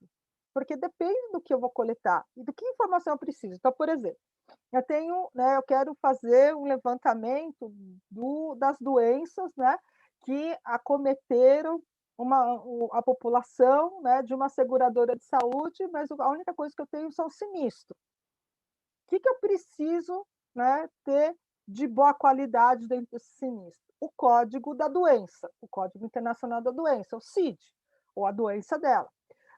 porque depende do que eu vou coletar e do que informação eu preciso. Então, por exemplo, eu quero fazer um levantamento das doenças, né, que acometeram a população, né, de uma seguradora de saúde, mas a única coisa que eu tenho são sinistros. O que eu preciso, né, ter de boa qualidade dentro desse sinistro? O código da doença, o Código Internacional da Doença, o CID, ou a doença dela.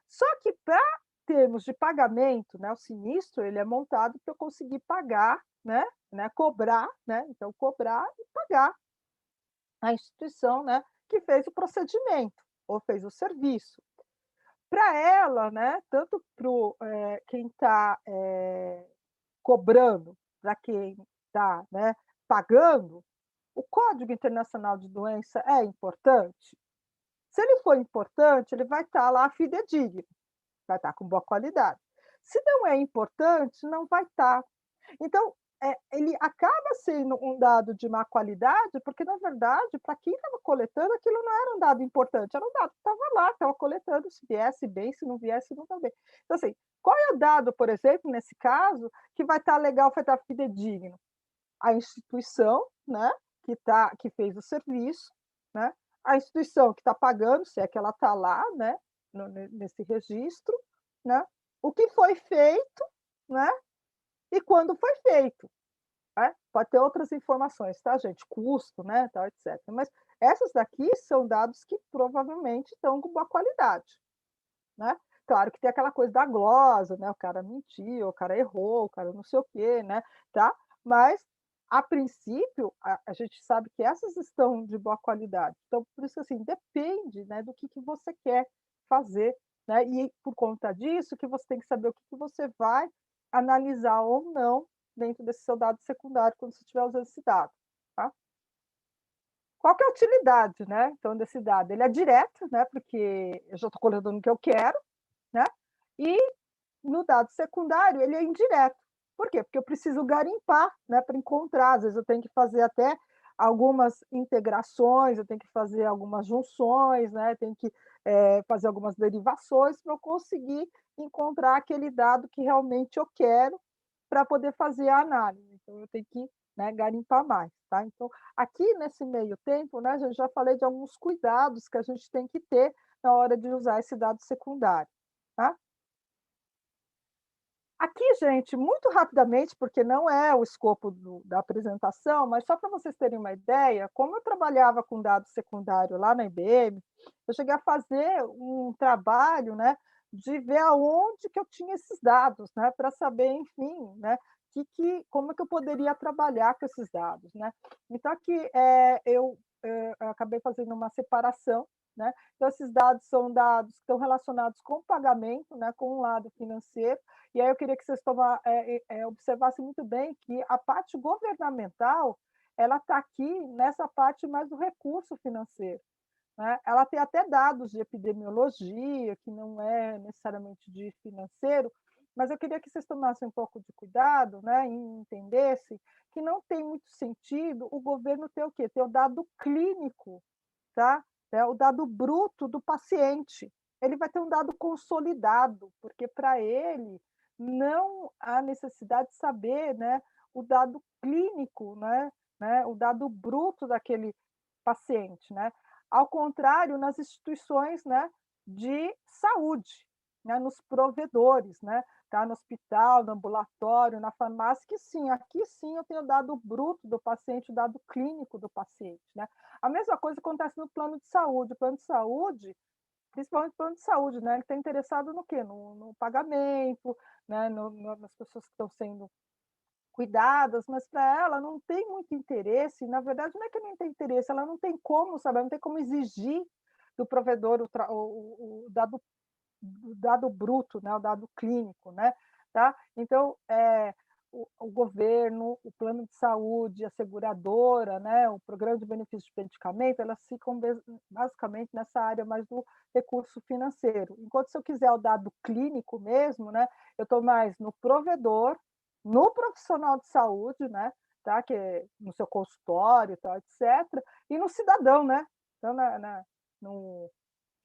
Só que para termos de pagamento, né, o sinistro ele é montado para eu conseguir pagar, né, cobrar, né, então cobrar e pagar a instituição, né, que fez o procedimento ou fez o serviço. Para ela, né, tanto para quem está cobrando, para quem está, né, pagando, o Código Internacional de Doença é importante? Se ele for importante, ele vai estar lá fidedigno, vai estar com boa qualidade. Se não é importante, não vai estar. Então, ele acaba sendo um dado de má qualidade, porque, na verdade, para quem estava coletando, aquilo não era um dado importante, era um dado que estava lá, estava coletando, se viesse bem, se não viesse, não está bem. Então, assim, qual é o dado, por exemplo, nesse caso, que vai estar legal, vai estar fidedigno? A instituição, né, que fez o serviço, né, a instituição que está pagando, se é que ela está lá, né, nesse registro, né, o que foi feito, né, e quando foi feito. Né? Pode ter outras informações, tá, gente? Custo, né, tal, etc. Mas essas daqui são dados que provavelmente estão com boa qualidade, né? Claro que tem aquela coisa da glosa, né? O cara mentiu, o cara errou, o cara não sei o quê, né? Tá? Mas, a princípio, a gente sabe que essas estão de boa qualidade. Então, por isso, assim, depende, né, do que você quer fazer, né? E por conta disso, que você tem que saber o que você vai analisar ou não dentro desse seu dado secundário quando você estiver usando esse dado, tá? qual que é a utilidade, né, então, desse dado? Ele é direto, né, porque eu já estou coletando o que eu quero, né, e no dado secundário ele é indireto. Por quê? Porque eu preciso garimpar, né, para encontrar, às vezes eu tenho que fazer até algumas integrações, eu tenho que fazer algumas junções, né, tenho que, fazer algumas derivações para eu conseguir encontrar aquele dado que realmente eu quero para poder fazer a análise. Então eu tenho que, né, garimpar mais, tá. Então, aqui nesse meio tempo, né, eu já falei de alguns cuidados que a gente tem que ter na hora de usar esse dado secundário, tá. Aqui, gente, muito rapidamente, porque não é o escopo da apresentação, mas só para vocês terem uma ideia, como eu trabalhava com dado secundário lá na IBM, eu cheguei a fazer um trabalho, né, de ver aonde que eu tinha esses dados, né, para saber, enfim, né, como é que eu poderia trabalhar com esses dados, né. Então aqui, eu acabei fazendo uma separação, né, então esses dados são dados que estão relacionados com o pagamento, né, com o lado financeiro, e aí eu queria que vocês observassem muito bem que a parte governamental, ela está aqui nessa parte mais do recurso financeiro, né. Ela tem até dados de epidemiologia, que não é necessariamente de financeiro, mas eu queria que vocês tomassem um pouco de cuidado, né, e entendessem que não tem muito sentido o governo ter o quê? Ter o dado clínico, tá? É o dado bruto do paciente. Ele vai ter um dado consolidado, porque para ele não há necessidade de saber, né, o dado clínico, né, o dado bruto daquele paciente, né. Ao contrário, nas instituições, né, de saúde, né, nos provedores, né, tá, no hospital, no ambulatório, na farmácia, que sim, aqui sim eu tenho o dado bruto do paciente, o dado clínico do paciente, né. A mesma coisa acontece no plano de saúde. O plano de saúde, principalmente o plano de saúde, né, ele está interessado no quê? No pagamento, né, nas pessoas que estão sendo cuidadas, mas para ela não tem muito interesse, na verdade não é que não tem interesse, ela não tem como, sabe, ela não tem como exigir do provedor o dado bruto, né, o dado clínico, né, tá. Então, o governo, o plano de saúde, a seguradora, né, o programa de benefício de medicamento, elas ficam basicamente nessa área mais do recurso financeiro. Enquanto se eu quiser o dado clínico mesmo, né, eu estou mais no provedor, no profissional de saúde, né, tá, que é no seu consultório, tal, etcétera, e no cidadão, né. Então no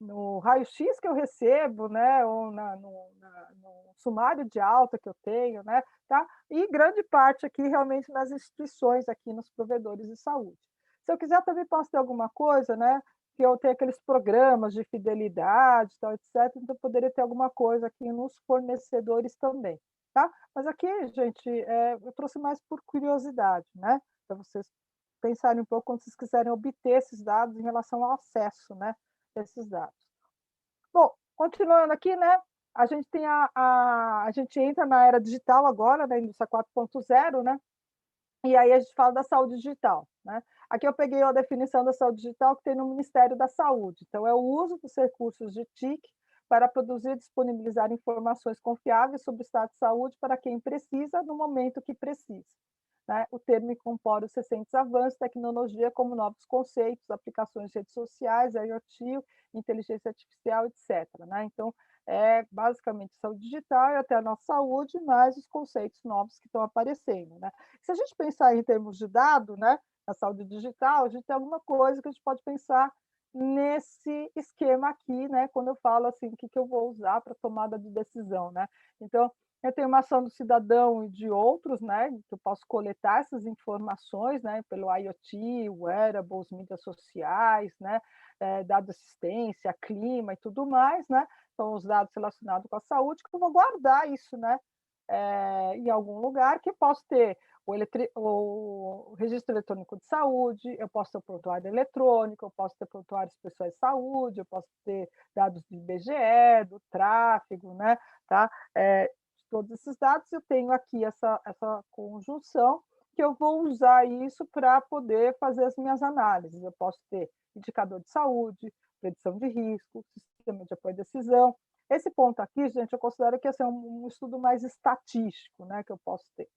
no raio-x que eu recebo, né, ou no sumário de alta que eu tenho, né, tá, e grande parte aqui realmente nas instituições, aqui nos provedores de saúde. Se eu quiser também posso ter alguma coisa, né, que eu tenho aqueles programas de fidelidade, tal, etcétera, então eu poderia ter alguma coisa aqui nos fornecedores também, tá. Mas aqui, gente, eu trouxe mais por curiosidade, né, para vocês pensarem um pouco quando vocês quiserem obter esses dados em relação ao acesso, né, desses dados. Bom, continuando aqui, né, a gente tem a gente entra na era digital agora, da indústria 4.0, né, e aí a gente fala da saúde digital, né. Aqui eu peguei a definição da saúde digital que tem no Ministério da Saúde, então é o uso dos recursos de TIC para produzir e disponibilizar informações confiáveis sobre o estado de saúde para quem precisa, no momento que precisa, né. O termo incorpora os recentes avanços, tecnologia como novos conceitos, aplicações de redes sociais, IoT, inteligência artificial, etcétera, né. Então, é basicamente saúde digital e até a nossa saúde, mais os conceitos novos que estão aparecendo, né. Se a gente pensar em termos de dado, né, na saúde digital, a gente tem alguma coisa que a gente pode pensar nesse esquema aqui, né, quando eu falo assim, o que que eu vou usar para tomada de decisão, né. Então, eu tenho uma ação do cidadão e de outros, né, que eu posso coletar essas informações, né, pelo IoT, wearables, mídias sociais, né, dados de assistência, clima e tudo mais, né, são os dados relacionados com a saúde, que eu vou guardar isso, né, em algum lugar, que posso ter o registro eletrônico de saúde, eu posso ter o prontuário eletrônico, eu posso ter prontuários pessoais de saúde, eu posso ter dados do IBGE, do tráfego, né, tá, de todos esses dados, eu tenho aqui essa conjunção, que eu vou usar isso para poder fazer as minhas análises. Eu posso ter indicador de saúde, predição de risco, sistema de apoio à decisão. Esse ponto aqui, gente, eu considero que esse é um estudo mais estatístico, né, que eu posso ter.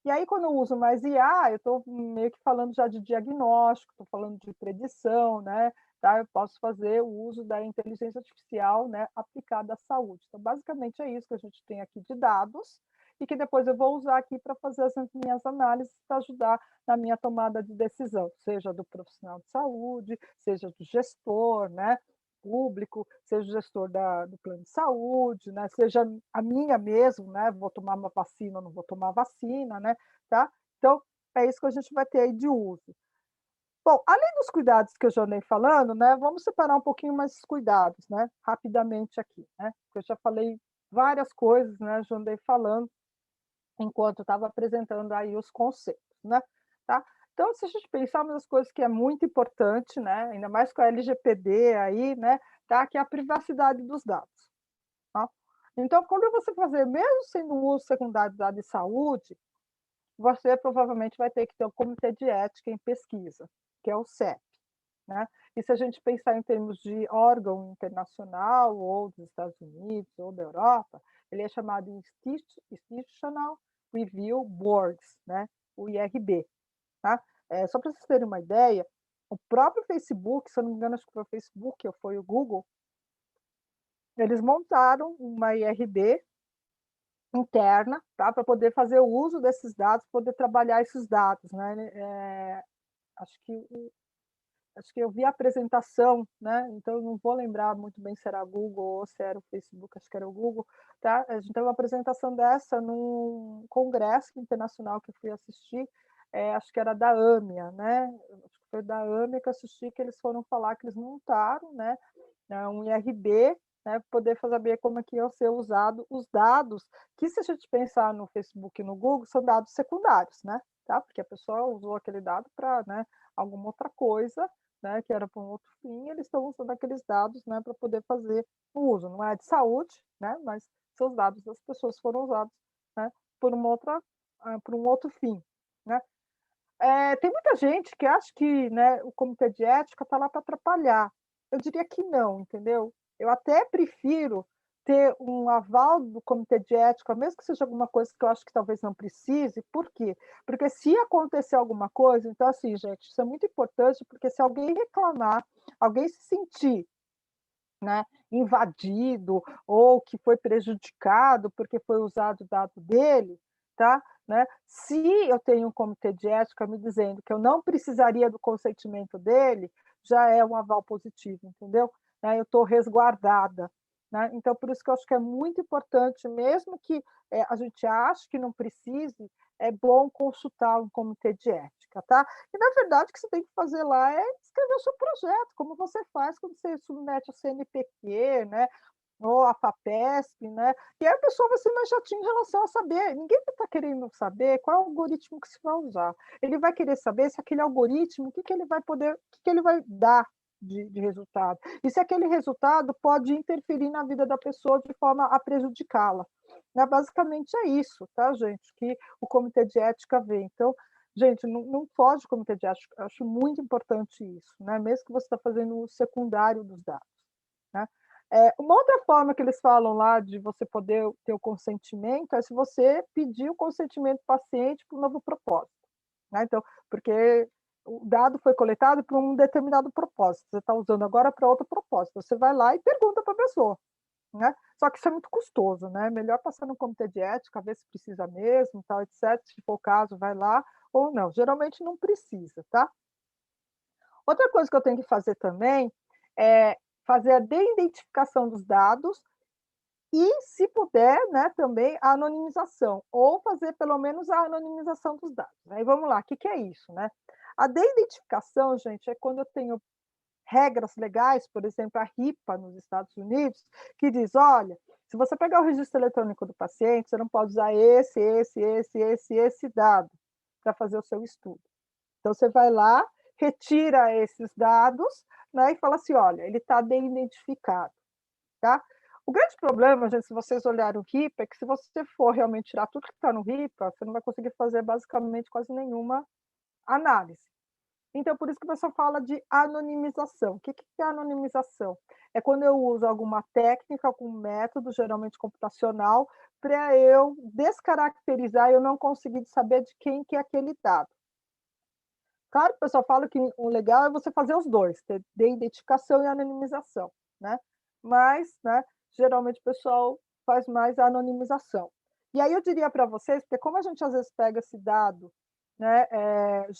E aí, quando eu uso mais IA, eu estou meio que falando já de diagnóstico, estou falando de predição, né? Tá? Eu posso fazer o uso da inteligência artificial, né, aplicada à saúde. Então, basicamente, é isso que a gente tem aqui de dados e que depois eu vou usar aqui para fazer as minhas análises para ajudar na minha tomada de decisão, seja do profissional de saúde, seja do gestor, né, público, seja o gestor do plano de saúde, né, seja a minha mesmo, né, vou tomar uma vacina ou não vou tomar vacina, né, tá? Então, é isso que a gente vai ter aí de uso. Bom, além dos cuidados que eu já andei falando, né, vamos separar um pouquinho mais os cuidados, né, rapidamente aqui, né, porque eu já falei várias coisas, né, já andei falando enquanto eu estava apresentando aí os conceitos, né, tá? Então, se a gente pensar uma das coisas que é muito importante, né, ainda mais com a LGPD aí, né, tá, que é a privacidade dos dados, tá? Então, quando você fazer, mesmo sendo um uso secundário de dados de saúde, você provavelmente vai ter que ter um comitê de ética em pesquisa, que é o CEP, né? E se a gente pensar em termos de órgão internacional, ou dos Estados Unidos, ou da Europa, ele é chamado Institutional Review Boards, né? O IRB, tá? Só para vocês terem uma ideia, o próprio Facebook, se eu não me engano, acho que foi o Facebook ou foi o Google, eles montaram uma IRB interna, tá? Para poder fazer o uso desses dados, poder trabalhar esses dados, né? Acho que acho que eu vi a apresentação, né? Então eu não vou lembrar muito bem se era Google ou se era o Facebook, acho que era o Google, tá? A gente teve uma apresentação dessa num congresso internacional que eu fui assistir, acho que era da AMIA, né? Acho que foi da AMIA que eu assisti, que eles foram falar que eles montaram, né, um IRB, né, para poder saber como é que iam ser usados os dados, que se a gente pensar no Facebook e no Google, são dados secundários, né? Tá? Porque a pessoa usou aquele dado para, né, alguma outra coisa, né, que era para um outro fim, eles estão usando aqueles dados, né, para poder fazer o uso. Não é de saúde, né, mas seus dados das pessoas foram usados, né, por uma outra, por um outro fim, né? Tem muita gente que acha que, né, o comitê de ética está lá para atrapalhar. Eu diria que não, entendeu? Eu até prefiro ter um aval do comitê de ética, mesmo que seja alguma coisa que eu acho que talvez não precise. Por quê? Porque se acontecer alguma coisa, então assim, gente, isso é muito importante, porque se alguém reclamar, alguém se sentir, né, invadido ou que foi prejudicado porque foi usado o dado dele, tá? Né? Se eu tenho um comitê de ética me dizendo que eu não precisaria do consentimento dele, já é um aval positivo, entendeu? Né? Eu estou resguardada. Né? Então, por isso que eu acho que é muito importante, mesmo que a gente ache que não precise, é bom consultar um comitê de ética, tá? E, na verdade, o que você tem que fazer lá é escrever o seu projeto, como você faz quando você submete ao CNPq, né? Ou a FAPESP, né? E aí a pessoa vai ser mais chatinha em relação a saber. Ninguém está querendo saber qual é o algoritmo que se vai usar. Ele vai querer saber se aquele algoritmo, o que, que ele vai poder, o que, que ele vai dar de resultado. E se aquele resultado pode interferir na vida da pessoa de forma a prejudicá-la. Né? Basicamente é isso, tá, gente? Que o comitê de ética vê. Então, gente, não foge do comitê de ética. Eu acho muito importante isso, né? Mesmo que você está fazendo o secundário dos dados. Né? Uma outra forma que eles falam lá de você poder ter o consentimento é se você pedir o consentimento do paciente para um novo propósito. Né? Então, porque o dado foi coletado para um determinado propósito, você está usando agora para outro propósito. Você vai lá e pergunta para a pessoa. Né? Só que isso é muito custoso, né? Melhor passar no comitê de ética, ver se precisa mesmo, tal, etc. Se for o caso, vai lá, ou não. Geralmente não precisa, tá? Outra coisa que eu tenho que fazer também é fazer a de-identificação dos dados e, se puder, né, também a anonimização, ou fazer pelo menos a anonimização dos dados. Aí vamos lá, o que é isso? Né? A de-identificação, gente, é quando eu tenho regras legais, por exemplo, a RIPA nos Estados Unidos, que diz, olha, se você pegar o registro eletrônico do paciente, você não pode usar esse dado para fazer o seu estudo. Então, você vai lá, retira esses dados, né, e fala assim, olha, ele está bem identificado. Tá? O grande problema, gente, se vocês olharem o RIPA, é que se você for realmente tirar tudo que está no RIPA, você não vai conseguir fazer basicamente quase nenhuma análise. Então, por isso que o pessoal fala de anonimização. O que que é anonimização? É quando eu uso alguma técnica, algum método, geralmente computacional, para eu descaracterizar, eu não conseguir saber de quem que é aquele dado. Claro que o pessoal fala que o legal é você fazer os dois, ter de identificação e anonimização, né? Mas, né, geralmente o pessoal faz mais a anonimização. E aí eu diria para vocês, porque como a gente às vezes pega esse dado, né,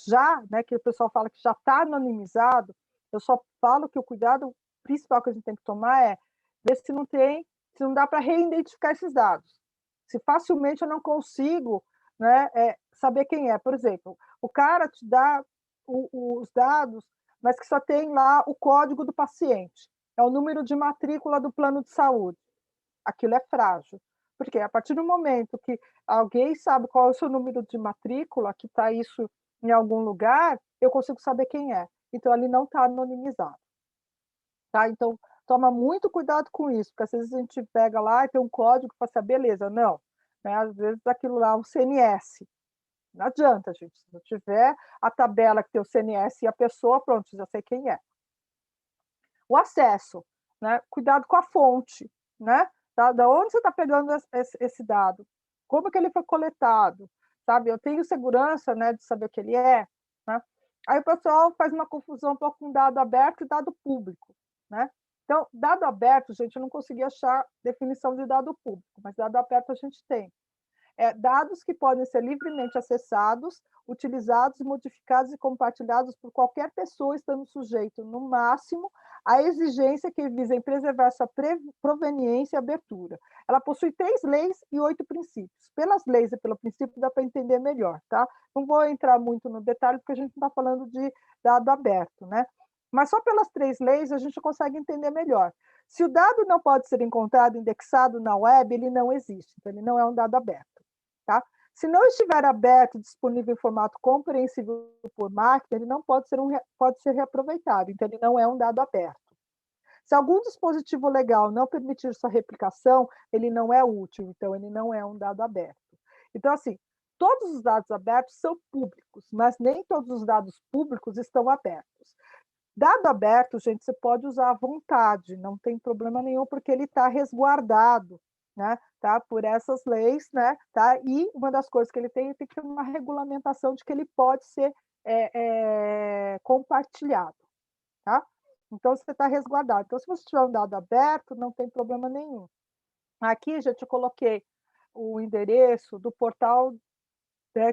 já, né, que o pessoal fala que já está anonimizado, eu só falo que o cuidado principal que a gente tem que tomar é ver se não tem, se não dá para reidentificar esses dados. Se facilmente eu não consigo, né, saber quem é. Por exemplo, o cara te dá os dados, mas que só tem lá o código do paciente, é o número de matrícula do plano de saúde. Aquilo é frágil, porque a partir do momento que alguém sabe qual é o seu número de matrícula, que está isso em algum lugar, eu consigo saber quem é. Então, ali não está anonimizado. Tá? Então, toma muito cuidado com isso, porque às vezes a gente pega lá e tem um código para saber, beleza, não. Né? Às vezes aquilo lá é um CNS, não adianta, gente. Se não tiver a tabela que tem o CNS e a pessoa, pronto, já sei quem é. O acesso, né? Cuidado com a fonte, né? Da onde você está pegando esse dado? Como que ele foi coletado? Sabe? Eu tenho segurança, né, de saber o que ele é, né? Aí o pessoal faz uma confusão um pouco com dado aberto e dado público, né? Então, dado aberto, gente, eu não consegui achar definição de dado público, mas dado aberto a gente tem. Dados que podem ser livremente acessados, utilizados, modificados e compartilhados por qualquer pessoa, estando sujeito, no máximo, à exigência que visem preservar sua proveniência e abertura. Ela possui 3 leis e 8 princípios. Pelas leis e pelo princípio dá para entender melhor, tá? Não vou entrar muito no detalhe, porque a gente não está falando de dado aberto, né? Mas só pelas 3 leis a gente consegue entender melhor. Se o dado não pode ser encontrado indexado na web, ele não existe, então ele não é um dado aberto. Tá? Se não estiver aberto, disponível em formato compreensível por máquina, ele não pode ser reaproveitado, então ele não é um dado aberto. Se algum dispositivo legal não permitir sua replicação, ele não é útil, então ele não é um dado aberto. Então, assim, todos os dados abertos são públicos, mas nem todos os dados públicos estão abertos. Dado aberto, gente, você pode usar à vontade, não tem problema nenhum, porque ele está resguardado, né, tá, por essas leis, né, tá, e uma das coisas que ele tem que ter uma regulamentação de que ele pode ser compartilhado, tá? Então, você está resguardado. Então, se você tiver um dado aberto, não tem problema nenhum. Aqui, gente, eu coloquei o endereço do portal,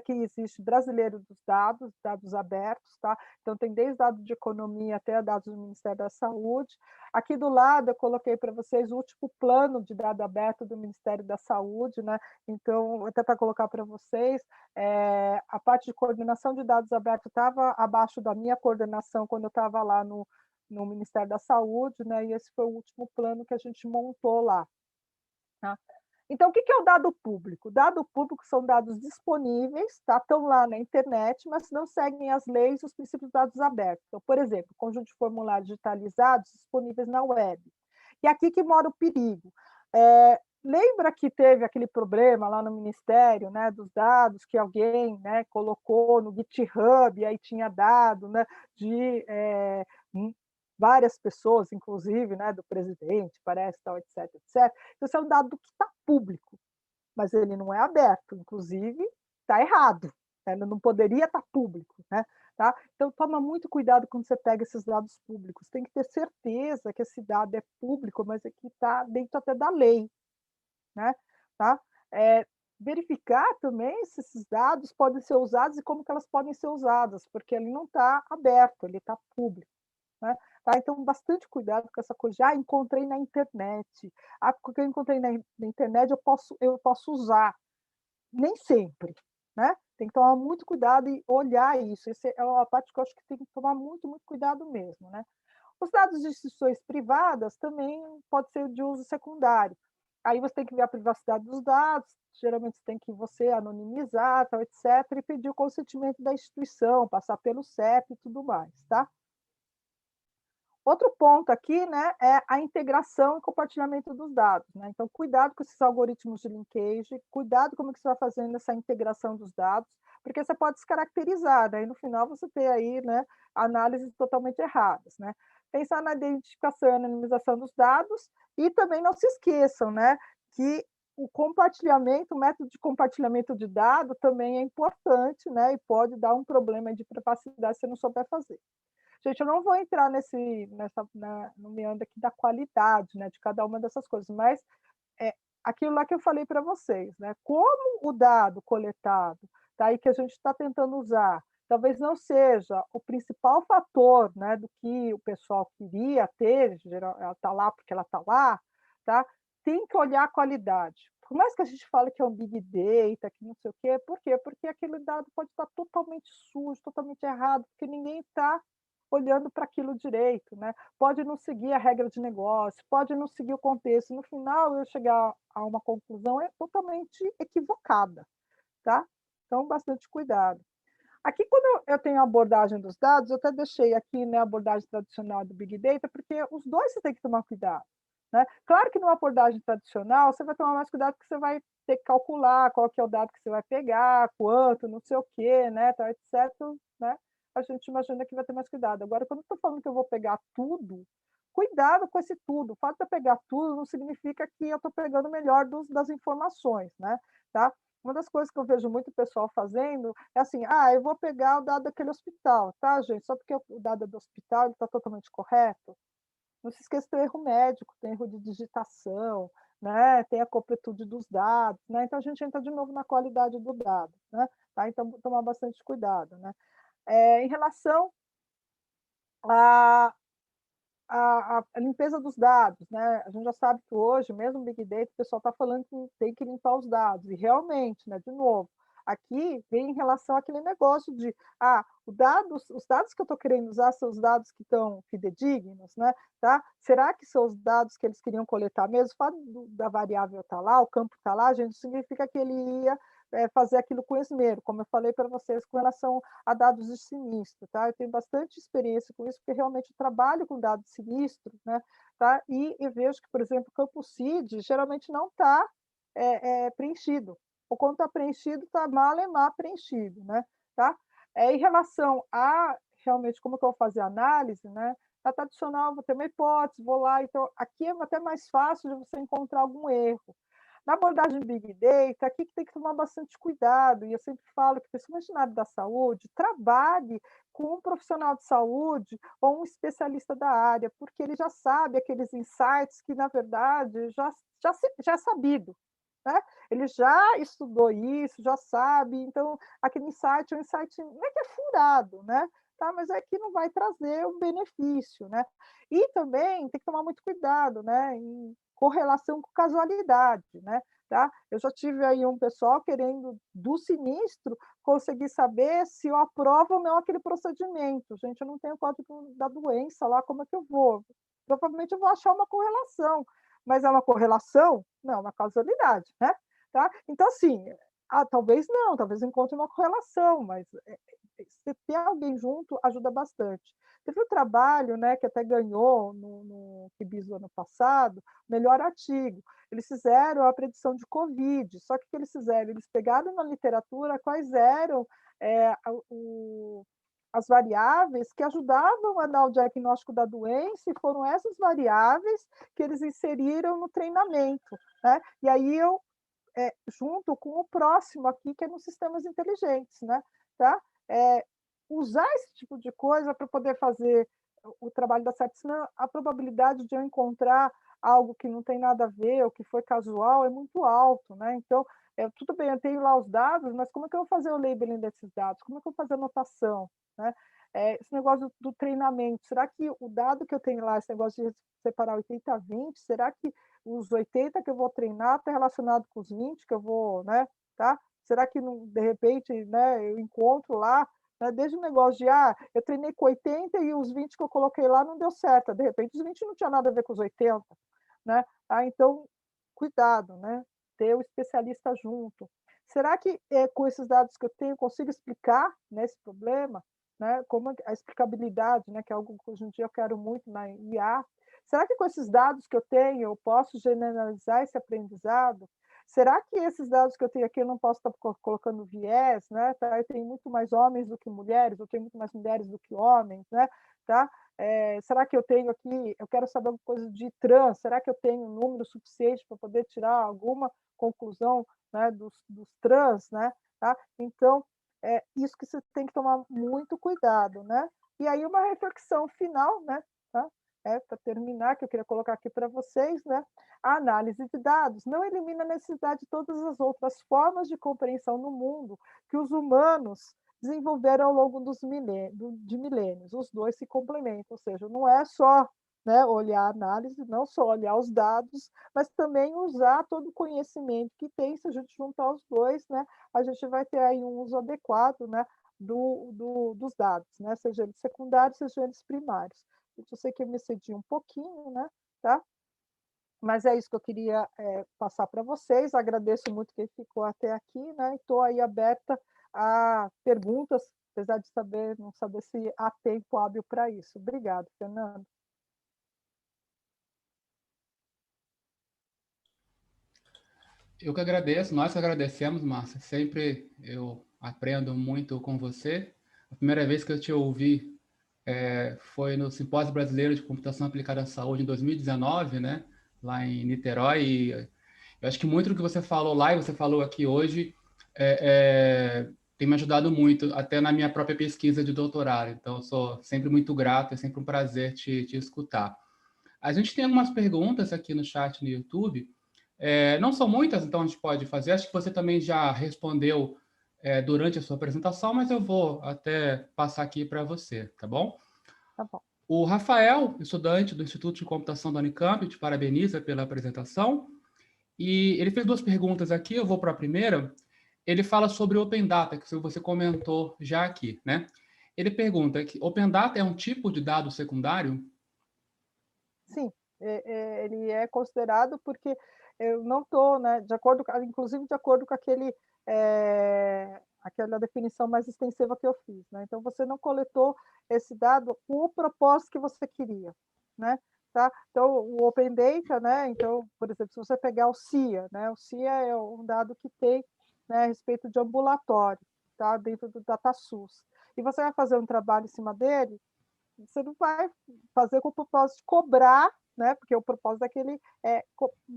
que existe brasileiro dos dados, dados abertos, tá? Então tem desde dados de economia até dados do Ministério da Saúde. Aqui do lado eu coloquei para vocês o último plano de dado aberto do Ministério da Saúde, né? Então, até para colocar para vocês, a parte de coordenação de dados abertos estava abaixo da minha coordenação quando eu estava lá no Ministério da Saúde, né? E esse foi o último plano que a gente montou lá. Tá? Então, o que é o dado público? Dado público são dados disponíveis, tá? Estão lá na internet, mas não seguem as leis e os princípios de dados abertos. Então, por exemplo, conjunto de formulários digitalizados disponíveis na web. E aqui que mora o perigo. Lembra que teve aquele problema lá no Ministério, né, dos dados, que alguém, né, colocou no GitHub, e aí tinha dado, né, de várias pessoas, inclusive, né, do presidente, parece, tal, etc, etc. Então, isso é um dado que está público, mas ele não é aberto, inclusive está errado, né? Não poderia estar público, né? Tá? Então, toma muito cuidado quando você pega esses dados públicos, tem que ter certeza que esse dado é público, mas é que está dentro até da lei, né? Tá? Verificar também se esses dados podem ser usados e como que elas podem ser usadas, porque ele não está aberto, ele está público. Né? Tá? Então, bastante cuidado com essa coisa. Já encontrei na internet. Porque eu encontrei na internet, eu posso usar. Nem sempre. Né? Tem que tomar muito cuidado e olhar isso. Essa é uma parte que eu acho que tem que tomar muito, muito cuidado mesmo. Né? Os dados de instituições privadas também pode ser de uso secundário. Aí você tem que ver a privacidade dos dados, geralmente você tem que anonimizar, tal, etc., e pedir o consentimento da instituição, passar pelo CEP e tudo mais, tá? Outro ponto aqui, né, é a integração e compartilhamento dos dados, né? Então, cuidado com esses algoritmos de linkage, cuidado como que você vai fazendo essa integração dos dados, porque você pode descaracterizar, né? E no final você tem aí, né, análises totalmente erradas, né? Pensar na identificação e anonimização dos dados e também não se esqueçam, né, que o compartilhamento, o método de compartilhamento de dado também é importante, né, e pode dar um problema de privacidade se você não souber fazer. Gente, eu não vou entrar no meandro aqui da qualidade, né, de cada uma dessas coisas, mas é aquilo lá que eu falei para vocês, né? Como o dado coletado, tá aí que a gente está tentando usar, talvez não seja o principal fator, né, do que o pessoal queria ter, geral, ela está lá porque ela está lá, tá? Tem que olhar a qualidade. Por mais que a gente fale que é um big data, que não sei o quê, por quê? Porque aquele dado pode estar totalmente sujo, totalmente errado, porque ninguém está olhando para aquilo direito, né? Pode não seguir a regra de negócio, pode não seguir o contexto. No final, eu chegar a uma conclusão é totalmente equivocada, tá? Então, bastante cuidado. Aqui, quando eu tenho a abordagem dos dados, eu até deixei aqui, né, a abordagem tradicional do Big Data, porque os dois você tem que tomar cuidado, né? Claro que numa abordagem tradicional, você vai tomar mais cuidado porque você vai ter que calcular qual que é o dado que você vai pegar, quanto, não sei o quê, né, tal, etc, né? A gente imagina que vai ter mais cuidado. Agora, quando eu estou falando que eu vou pegar tudo, cuidado com esse tudo. O fato de eu pegar tudo não significa que eu estou pegando o melhor das informações, né? Tá? Uma das coisas que eu vejo muito pessoal fazendo é assim: ah, eu vou pegar o dado daquele hospital, tá, gente? Só porque o dado é do hospital está totalmente correto. Não se esqueça que tem erro médico, tem erro de digitação, né? Tem a completude dos dados, né? Então a gente entra de novo na qualidade do dado, né? Tá? Então tomar bastante cuidado, né? Em relação à a limpeza dos dados, né? A gente já sabe que hoje, mesmo o Big Data, o pessoal está falando que tem que limpar os dados, e realmente, né, de novo, aqui vem em relação àquele negócio de, os dados que eu estou querendo usar são os dados que estão fidedignos, né? Tá? Será que são os dados que eles queriam coletar mesmo? O fato da variável estar lá, o campo estar lá, gente, significa que ele ia fazer aquilo com esmero, como eu falei para vocês com relação a dados de sinistro, tá? Eu tenho bastante experiência com isso, porque realmente eu trabalho com dados de sinistro, né? Tá? E eu vejo que, por exemplo, o campo CID geralmente não está preenchido, ou quando está preenchido, está mal preenchido, né? Tá? Em relação a, realmente, como que eu vou fazer a análise, né? Na tradicional, vou ter uma hipótese, vou lá, então, aqui é até mais fácil de você encontrar algum erro. Na abordagem Big Data, aqui que tem que tomar bastante cuidado, e eu sempre falo que, principalmente na área da saúde, trabalhe com um profissional de saúde ou um especialista da área, porque ele já sabe aqueles insights que, na verdade, já é sabido, né? Ele já estudou isso, já sabe, então aquele insight é um insight, não é que é furado, né? Tá, mas é que não vai trazer um benefício, né? E também tem que tomar muito cuidado, né, em correlação com casualidade, né? Tá? Eu já tive aí um pessoal querendo do sinistro conseguir saber se eu aprovo ou não aquele procedimento. Gente, eu não tenho o código da doença lá, como é que eu vou? Provavelmente eu vou achar uma correlação, mas é uma correlação? Não, é uma causalidade, né? Tá? Então, assim, talvez não, talvez encontre uma correlação, mas se ter alguém junto ajuda bastante. Teve um trabalho, né, que até ganhou no QBIS do ano passado, melhor artigo. Eles fizeram a predição de Covid, só que o que eles fizeram? Eles pegaram na literatura quais eram as variáveis que ajudavam a dar o diagnóstico da doença, e foram essas variáveis que eles inseriram no treinamento, né? E aí eu, junto com o próximo aqui, que é nos sistemas inteligentes, né? Tá? Usar esse tipo de coisa para poder fazer o trabalho dar certo, senão a probabilidade de eu encontrar algo que não tem nada a ver, ou que foi casual, é muito alto, né? Então, tudo bem, eu tenho lá os dados, mas como é que eu vou fazer o labeling desses dados? Como é que eu vou fazer a anotação, né? Esse negócio do treinamento, será que o dado que eu tenho lá, esse negócio de separar 80-20, será que os 80 que eu vou treinar está relacionado com os 20 que eu vou, né? Tá? Será que, de repente, né, eu encontro lá, né, desde o negócio de, eu treinei com 80 e os 20 que eu coloquei lá não deu certo, de repente os 20 não tinha nada a ver com os 80, né? Então, cuidado, né? Ter o especialista junto. Será que com esses dados que eu tenho, eu consigo explicar, né, esse problema? né, como a explicabilidade, né, que é algo que hoje em dia eu quero muito na IA. Será que com esses dados que eu tenho, eu posso generalizar esse aprendizado? Será que esses dados que eu tenho aqui eu não posso estar colocando viés, né? Tá? Eu tenho muito mais homens do que mulheres, eu tenho muito mais mulheres do que homens, né? Tá? Será que eu tenho aqui, eu quero saber alguma coisa de trans, será que eu tenho um número suficiente para poder tirar alguma conclusão, né, dos trans, né? Tá? Então, isso que você tem que tomar muito cuidado, né? E aí uma reflexão final, né? Tá? Para terminar, que eu queria colocar aqui para vocês, né? A análise de dados não elimina a necessidade de todas as outras formas de compreensão no mundo que os humanos desenvolveram ao longo de milênios. Os dois se complementam, ou seja, não é só, né, olhar a análise, não só olhar os dados, mas também usar todo o conhecimento que tem. Se a gente juntar os dois, né, a gente vai ter aí um uso adequado, né, dos dados, né, seja eles secundários, seja eles primários. Eu sei que eu me excedi um pouquinho, né, tá? Mas é isso que eu queria passar para vocês. Agradeço muito quem ficou até aqui, né? Estou aí aberta a perguntas, apesar de não saber se há tempo hábil para isso. Obrigada, Fernando. Eu que agradeço, nós que agradecemos, Márcia. Sempre eu aprendo muito com você. A primeira vez que eu te ouvi foi no Simpósio Brasileiro de Computação Aplicada à Saúde em 2019, né? Lá em Niterói. E eu acho que muito do que você falou lá e você falou aqui hoje tem me ajudado muito, até na minha própria pesquisa de doutorado. Então, eu sou sempre muito grato, é sempre um prazer te escutar. A gente tem algumas perguntas aqui no chat no YouTube. Não são muitas, então a gente pode fazer. Acho que você também já respondeu durante a sua apresentação, mas eu vou até passar aqui para você, tá bom? Tá bom. O Rafael, estudante do Instituto de Computação da Unicamp, te parabeniza pela apresentação. E ele fez duas perguntas aqui, eu vou para a primeira. Ele fala sobre o Open Data, que você comentou já aqui, né? Ele pergunta que Open Data é um tipo de dado secundário? Sim, ele é considerado porque eu não estou, né, de acordo, inclusive de acordo com aquela definição mais extensiva que eu fiz, né? Então você não coletou esse dado com o propósito que você queria, né? Tá? Então o Open Data, né? Então, por exemplo, se você pegar o CIA, né? O CIA é um dado que tem, né, a respeito de ambulatório, tá? Dentro do DataSUS. E você vai fazer um trabalho em cima dele, você não vai fazer com o propósito de cobrar, né? Porque o propósito daquele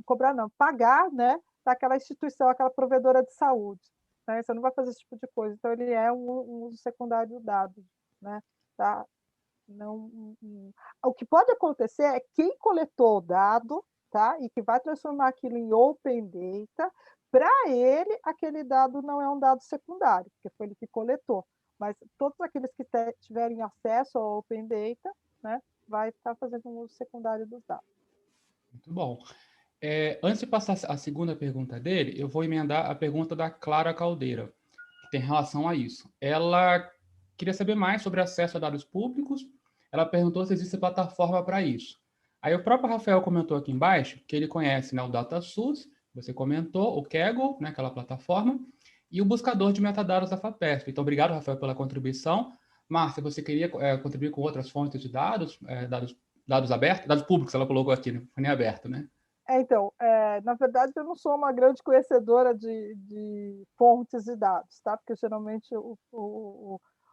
cobrar não, pagar, né? Daquela instituição, aquela provedora de saúde, né? Você não vai fazer esse tipo de coisa. Então ele é um uso secundário do dado, né? Tá? Não, o que pode acontecer é quem coletou o dado, tá? E que vai transformar aquilo em open data, para ele aquele dado não é um dado secundário, porque foi ele que coletou. Mas todos aqueles que tiverem acesso ao open data, né, vai estar fazendo um uso secundário dos dados. Muito bom. Antes de passar a segunda pergunta dele, eu vou emendar a pergunta da Clara Caldeira, que tem relação a isso. Ela queria saber mais sobre acesso a dados públicos. Ela perguntou se existe plataforma para isso. Aí o próprio Rafael comentou aqui embaixo que ele conhece, né, o DataSUS, você comentou, o Kaggle, né, aquela plataforma, e o buscador de metadados da FAPESP. Então, obrigado, Rafael, pela contribuição. Márcia, você queria contribuir com outras fontes de dados, dados abertos, dados públicos, ela colocou aqui, né? Foi nem aberto, né? Então, na verdade, eu não sou uma grande conhecedora de fontes de dados, tá? Porque geralmente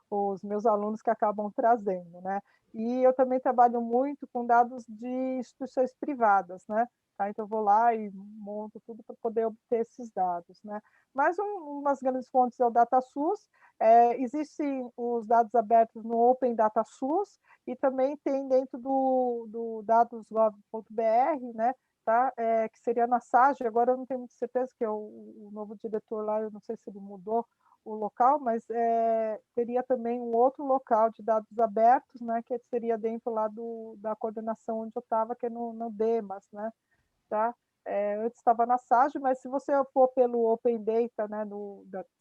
os meus alunos que acabam trazendo, né? E eu também trabalho muito com dados de instituições privadas, né? Tá? Então, eu vou lá e monto tudo para poder obter esses dados, né? Mas umas grandes fontes é o DataSUS, existem os dados abertos no Open DataSUS e também tem dentro do dados.gov.br, né? Tá? Que seria na SAGE, agora eu não tenho muita certeza, que é o novo diretor lá, eu não sei se ele mudou o local, mas teria também um outro local de dados abertos, né, que seria dentro lá da coordenação onde eu estava, que é no DEMAS, né, tá? Antes estava na SAGE, mas se você for pelo Open Data, né,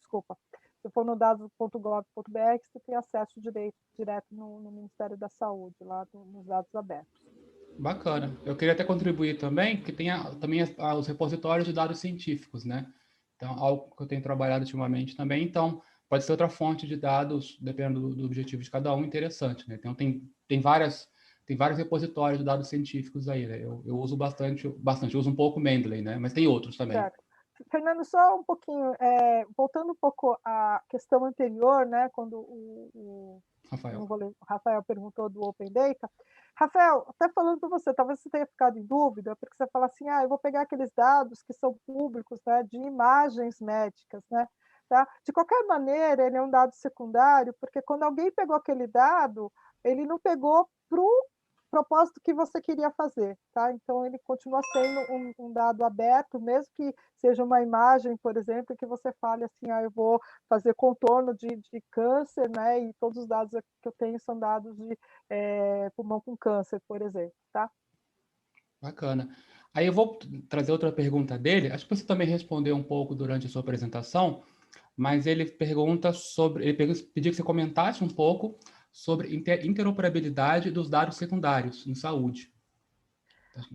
desculpa, se for no dados.gov.br, você tem acesso direto no Ministério da Saúde, lá nos dados abertos. Bacana. Eu queria até contribuir também, que tem também os repositórios de dados científicos, né? Então, algo que eu tenho trabalhado ultimamente também. Então, pode ser outra fonte de dados, dependendo do objetivo de cada um, interessante, né? Então, tem vários repositórios de dados científicos aí, né? Eu uso bastante, eu uso um pouco o Mendeley, né? Mas tem outros também. Certo. Fernando, só um pouquinho, voltando um pouco à questão anterior, né, quando Rafael. o Rafael perguntou do Open Data. Rafael, até falando para você, talvez você tenha ficado em dúvida, porque você fala assim, eu vou pegar aqueles dados que são públicos, né, de imagens médicas, né, tá? De qualquer maneira, ele é um dado secundário, porque quando alguém pegou aquele dado, ele não pegou para o propósito que você queria fazer, tá? Então ele continua sendo um dado aberto, mesmo que seja uma imagem, por exemplo, que você fale assim, eu vou fazer contorno de câncer, né? E todos os dados que eu tenho são dados de pulmão com câncer, por exemplo, tá? Bacana. Aí eu vou trazer outra pergunta dele. Acho que você também respondeu um pouco durante a sua apresentação, mas ele pergunta sobre, pediu que você comentasse um pouco sobre interoperabilidade dos dados secundários em saúde.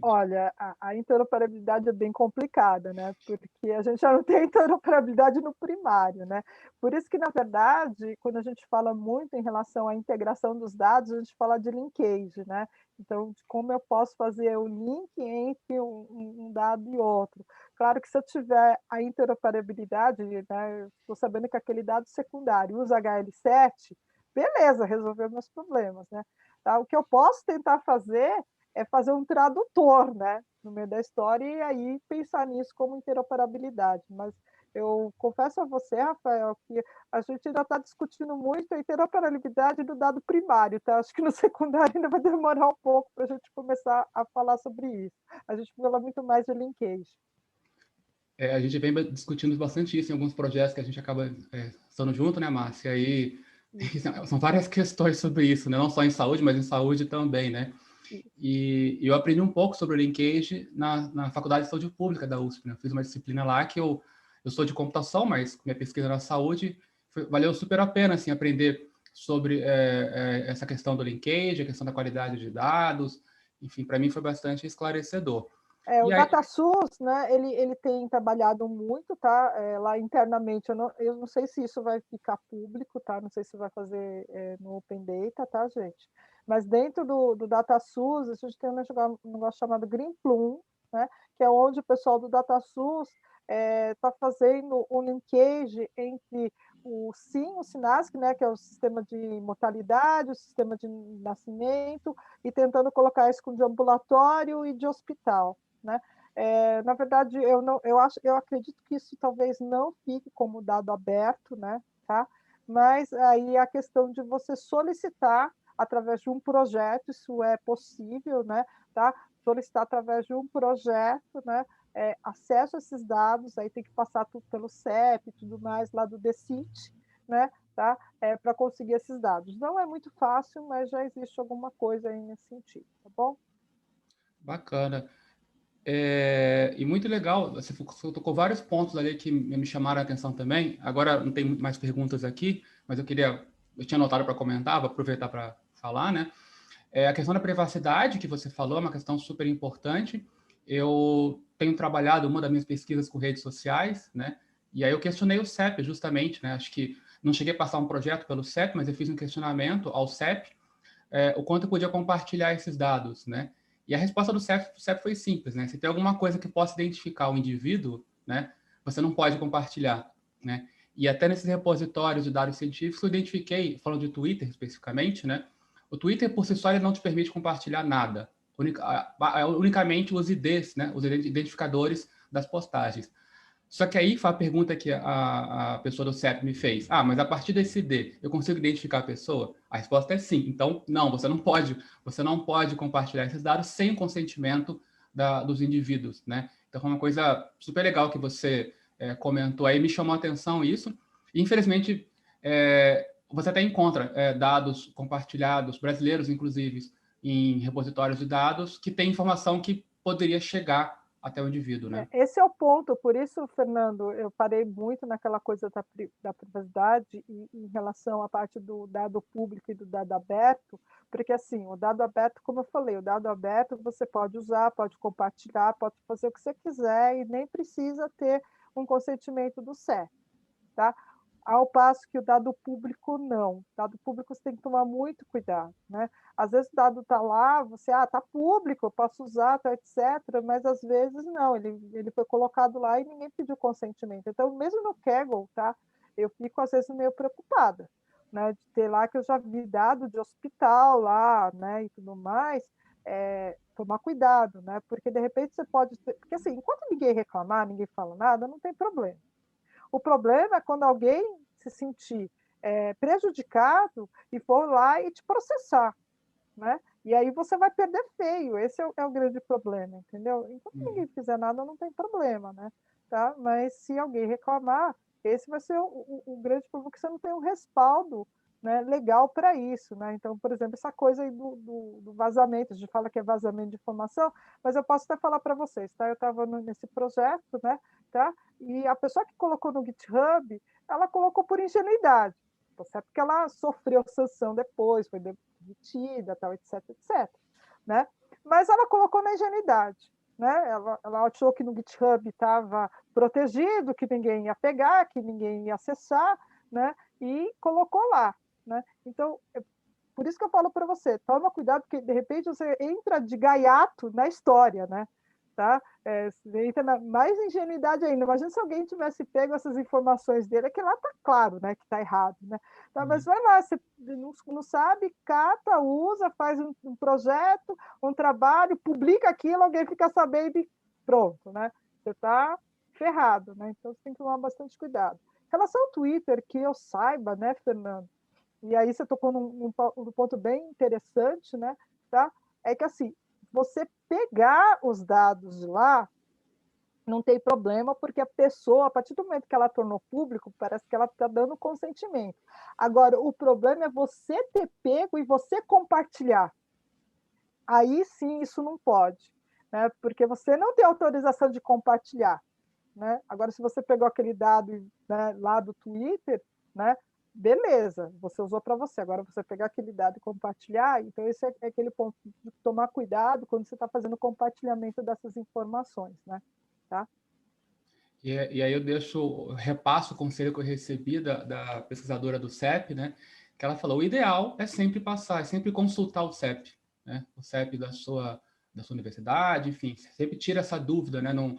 Olha, a interoperabilidade é bem complicada, né? Porque a gente já não tem interoperabilidade no primário, né? Por isso que, na verdade, quando a gente fala muito em relação à integração dos dados, a gente fala de linkage, né? Então, de como eu posso fazer o link entre um dado e outro. Claro que se eu tiver a interoperabilidade, né? Estou sabendo que aquele dado secundário usa HL7, beleza, resolveu meus problemas, né? Tá? O que eu posso tentar fazer é fazer um tradutor, né, no meio da história e aí pensar nisso como interoperabilidade. Mas eu confesso a você, Rafael, que a gente ainda está discutindo muito a interoperabilidade do dado primário, tá? Acho que no secundário ainda vai demorar um pouco para a gente começar a falar sobre isso. A gente fala muito mais de linkage. A gente vem discutindo bastante isso em alguns projetos que a gente acaba estando junto, né, Márcia? E Isso, são várias questões sobre isso, né? Não só em saúde, mas em saúde também, né? isso. E eu aprendi um pouco sobre o linkage na Faculdade de Saúde Pública da USP, né? Eu fiz uma disciplina lá que eu sou de computação, mas minha pesquisa na saúde valeu super a pena, assim, aprender sobre essa questão do linkage, a questão da qualidade de dados, enfim, para mim foi bastante esclarecedor. O E aí, DataSUS, né, ele tem trabalhado muito, tá, lá internamente, eu não sei se isso vai ficar público, tá, não sei se vai fazer no Open Data, tá, gente? Mas dentro do DataSUS, a gente tem um negócio chamado Greenplum, né, que é onde o pessoal do DataSUS está fazendo um linkage entre o SINASC, né, que é o sistema de mortalidade, o sistema de nascimento, e tentando colocar isso com de ambulatório e de hospital, né? Na verdade, eu acredito que isso talvez não fique como dado aberto, né? Tá? Mas aí a questão de você solicitar através de um projeto, isso é possível, né? Tá? Solicitar através de um projeto, né? Acesso a esses dados, aí tem que passar tudo pelo CEP e tudo mais lá do DECIT, né? Tá? Para conseguir esses dados. Não é muito fácil, mas já existe alguma coisa aí nesse sentido, tá bom? bacana. E muito legal, você tocou vários pontos ali que me chamaram a atenção também. Agora não tem mais perguntas aqui, mas eu tinha anotado para comentar, vou aproveitar para falar, né? A questão da privacidade que você falou é uma questão super importante. Eu tenho trabalhado uma das minhas pesquisas com redes sociais, né? E aí eu questionei o CEP justamente, né? Acho que não cheguei a passar um projeto pelo CEP, mas eu fiz um questionamento ao CEP, o quanto eu podia compartilhar esses dados, né? E a resposta do CEP foi simples, né? Se tem alguma coisa que possa identificar o indivíduo, né? Você não pode compartilhar, né? E até nesses repositórios de dados científicos eu identifiquei, falando de Twitter especificamente, né? O Twitter por si só ele não te permite compartilhar nada, unicamente os IDs, né? Os identificadores das postagens. Só que aí foi a pergunta que a pessoa do CEP me fez. Ah, mas a partir desse ID, eu consigo identificar a pessoa? A resposta é sim. Então, não, você não pode compartilhar esses dados sem o consentimento dos indivíduos, né? Então, foi uma coisa super legal que você comentou aí, me chamou a atenção isso. E, infelizmente, você até encontra dados compartilhados, brasileiros, inclusive, em repositórios de dados, que tem informação que poderia chegar até o indivíduo, né? Esse é o ponto, por isso, Fernando, eu parei muito naquela coisa da privacidade em relação à parte do dado público e do dado aberto, porque assim, o dado aberto, como eu falei, o dado aberto você pode usar, pode compartilhar, pode fazer o que você quiser e nem precisa ter um consentimento do CEP, tá? ao passo que o dado público não. O dado público você tem que tomar muito cuidado, né? Às vezes o dado está lá, você, está público, eu posso usar, tá, etc., mas às vezes não, ele foi colocado lá e ninguém pediu consentimento. Então, mesmo no Kaggle, tá, eu fico às vezes meio preocupada, né, de ter lá que eu já vi dado de hospital lá, né, e tudo mais, tomar cuidado, né, porque de repente você pode ter, porque assim, enquanto ninguém reclamar, ninguém fala nada, não tem problema. O problema é quando alguém se sentir prejudicado e for lá e te processar, né? E aí você vai perder feio, esse é o grande problema, entendeu? Enquanto ninguém fizer nada, não tem problema, né? Tá? Mas se alguém reclamar, esse vai ser o grande problema, que você não tem um respaldo, né, legal para isso, né? Então, por exemplo, essa coisa aí do vazamento, a gente fala que é vazamento de informação, mas eu posso até falar para vocês, tá? Eu estava nesse projeto, né? Tá? E a pessoa que colocou no GitHub, ela colocou por ingenuidade, tá certo? Porque ela sofreu sanção depois, foi demitida, tal, etc, etc, né? Mas ela colocou na ingenuidade, né? Ela achou que no GitHub estava protegido, que ninguém ia pegar, que ninguém ia acessar, né? E colocou lá, né? Então, por isso que eu falo para você, toma cuidado, porque de repente você entra de gaiato na história, né? Tá? Você entra mais ingenuidade ainda. Imagina se alguém tivesse pego essas informações dele, é que lá está claro, né, que está errado, né? Tá, mas vai lá, você não sabe, cata, usa, faz um projeto, um trabalho, publica aquilo, alguém fica sabendo e pronto, né? Você está ferrado, né? Então você tem que tomar bastante cuidado. Em relação ao Twitter, que eu saiba, né, Fernando? E aí você tocou num ponto bem interessante, né? Tá? É que assim, você pegar os dados de lá não tem problema, porque a pessoa, a partir do momento que ela tornou público, parece que ela está dando consentimento. Agora, o problema é você ter pego e você compartilhar. Aí sim, isso não pode, né? Porque você não tem autorização de compartilhar, né? Agora, se você pegou aquele dado, né, lá do Twitter, né, beleza, você usou para você. Agora, você pegar aquele dado e compartilhar, então esse é aquele ponto de tomar cuidado quando você está fazendo compartilhamento dessas informações, né? Tá? E aí eu repasso o conselho que eu recebi da pesquisadora do CEP, né? Que ela falou, o ideal é sempre passar, é sempre consultar o CEP, né? O CEP da sua universidade, enfim, sempre tira essa dúvida, né? Não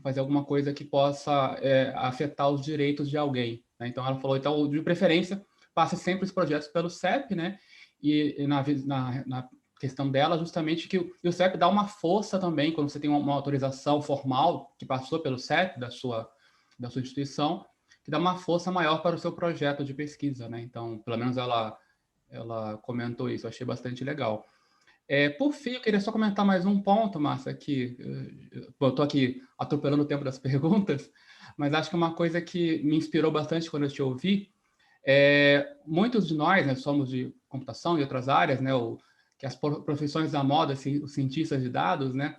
fazer alguma coisa que possa afetar os direitos de alguém, né? Então ela falou, então, de preferência, passe sempre os projetos pelo CEP, né? E na questão dela, justamente que o CEP dá uma força também, quando você tem uma autorização formal que passou pelo CEP da sua instituição, que dá uma força maior para o seu projeto de pesquisa, né? Então, pelo menos ela comentou isso, eu achei bastante legal. Por fim, eu queria só comentar mais um ponto, Márcia, que eu estou aqui atropelando o tempo das perguntas, mas acho que uma coisa que me inspirou bastante quando eu te ouvi, muitos de nós, né, somos de computação e outras áreas, né, que as profissões da moda, assim, os cientistas de dados, né,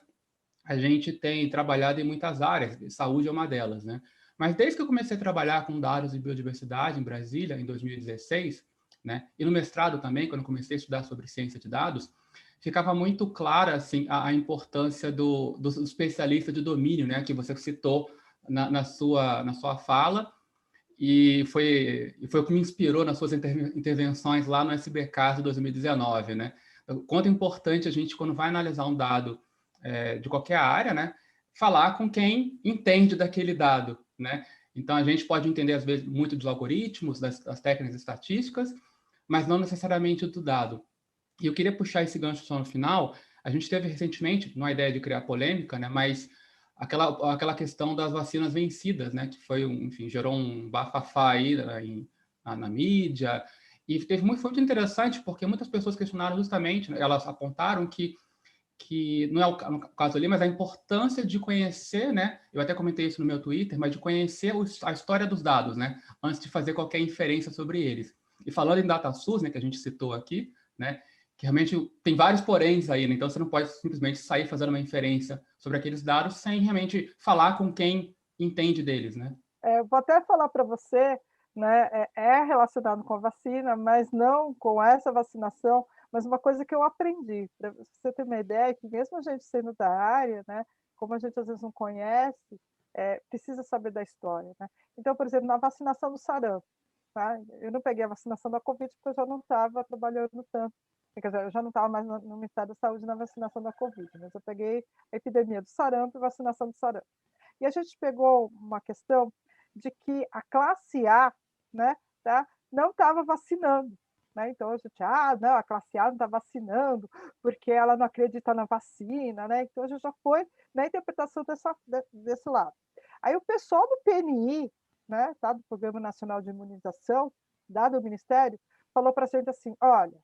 a gente tem trabalhado em muitas áreas, saúde é uma delas, né? Mas desde que eu comecei a trabalhar com dados e biodiversidade em Brasília, em 2016, né, e no mestrado também, quando comecei a estudar sobre ciência de dados, ficava muito clara assim, a importância do especialista de domínio, né, que você citou na sua fala, e foi o que me inspirou nas suas intervenções lá no SBcast de 2019, né? O quanto é importante a gente, quando vai analisar um dado de qualquer área, né, falar com quem entende daquele dado, né? Então, a gente pode entender, às vezes, muito dos algoritmos, das técnicas estatísticas, mas não necessariamente do dado. E eu queria puxar esse gancho só no final. A gente teve recentemente, não é ideia de criar polêmica, né, mas aquela questão das vacinas vencidas, né, que foi, enfim, gerou um bafafá aí na mídia. E foi muito interessante, porque muitas pessoas questionaram justamente, né, elas apontaram que não é no caso ali, mas a importância de conhecer, né? Eu até comentei isso no meu Twitter, mas de conhecer a história dos dados, né? Antes de fazer qualquer inferência sobre eles. E falando em DataSource, né, que a gente citou aqui, né? Que realmente tem vários poréns aí, né? Então você não pode simplesmente sair fazendo uma inferência sobre aqueles dados sem realmente falar com quem entende deles, né? Eu vou até falar para você, né, é relacionado com a vacina, mas não com essa vacinação, mas uma coisa que eu aprendi, para você ter uma ideia, que mesmo a gente sendo da área, né, como a gente às vezes não conhece, precisa saber da história, né? Então, por exemplo, na vacinação do sarampo, tá? Eu não peguei a vacinação da Covid, porque eu já não estava trabalhando tanto. Quer dizer, eu já não estava mais no Ministério da Saúde na vacinação da Covid, mas eu peguei a epidemia do sarampo e vacinação do sarampo. E a gente pegou uma questão de que a classe A, né, tá, não estava vacinando. Né? Então a gente, não, a classe A não está vacinando porque ela não acredita na vacina, né? Então a gente já foi na interpretação desse lado. Aí o pessoal do PNI, né, tá, do Programa Nacional de Imunização, do Ministério, falou para a gente assim: olha,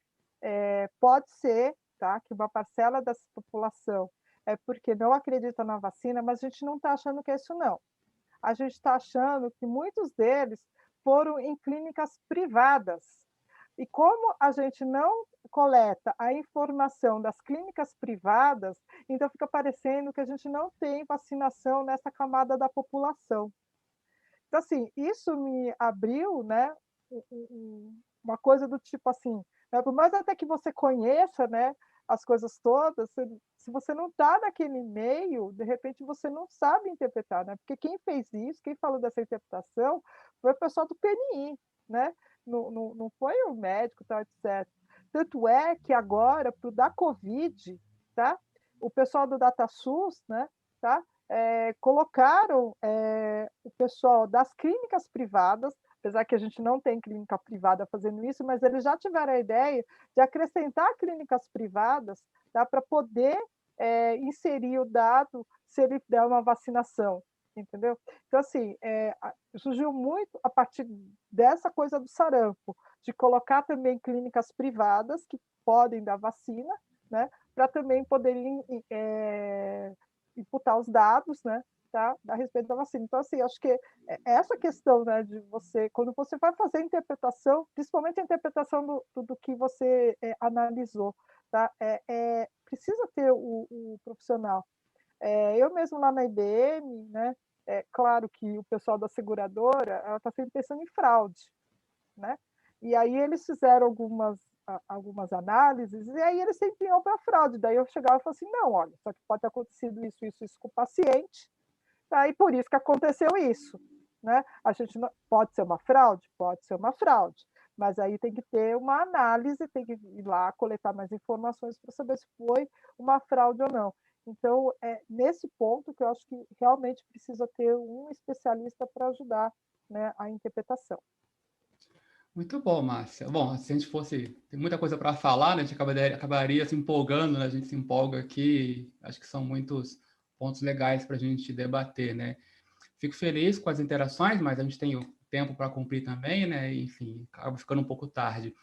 pode ser, tá, que uma parcela dessa população é porque não acredita na vacina, mas a gente não está achando que é isso, não. A gente está achando que muitos deles foram em clínicas privadas. E como a gente não coleta a informação das clínicas privadas, então fica parecendo que a gente não tem vacinação nessa camada da população. Então, assim, isso me abriu, né, uma coisa do tipo assim, né, por mais até que você conheça, né, as coisas todas, se você não está naquele meio, de repente você não sabe interpretar, né? Porque quem fez isso, quem falou dessa interpretação, foi o pessoal do PNI, né? Não foi o médico, tal, etc. Tanto é que agora, para o da Covid, tá? O pessoal do DataSUS, né? Tá? Colocaram o pessoal das clínicas privadas, apesar que a gente não tem clínica privada fazendo isso, mas eles já tiveram a ideia de acrescentar clínicas privadas, tá, para poder inserir o dado se ele der uma vacinação, entendeu? Então, assim, surgiu muito a partir dessa coisa do sarampo, de colocar também clínicas privadas que podem dar vacina, né, para também poderem imputar os dados, né, tá, a respeito da vacina. Então, assim, acho que essa questão, né, de você, quando você vai fazer a interpretação, principalmente a interpretação do que você analisou, tá, precisa ter o profissional. Eu mesmo lá na IBM, né, claro que o pessoal da seguradora, ela está sempre pensando em fraude, né? E aí eles fizeram algumas análises, e aí eles sempre iam para fraude. Daí eu chegava e falava assim: não, olha, só que pode ter acontecido isso com o paciente, tá? E por isso que aconteceu isso. Né? A gente não, pode ser uma fraude? Pode ser uma fraude. Mas aí tem que ter uma análise, tem que ir lá coletar mais informações para saber se foi uma fraude ou não. Então, é nesse ponto que eu acho que realmente precisa ter um especialista para ajudar, né, a interpretação. Muito bom, Márcia. Bom, se a gente fosse, tem muita coisa para falar, né? A gente acabaria se empolgando, né? A gente se empolga aqui. Acho que são muitos pontos legais para a gente debater, né? Fico feliz com as interações, mas a gente tem o tempo para cumprir também, né? Enfim, acaba ficando um pouco tarde.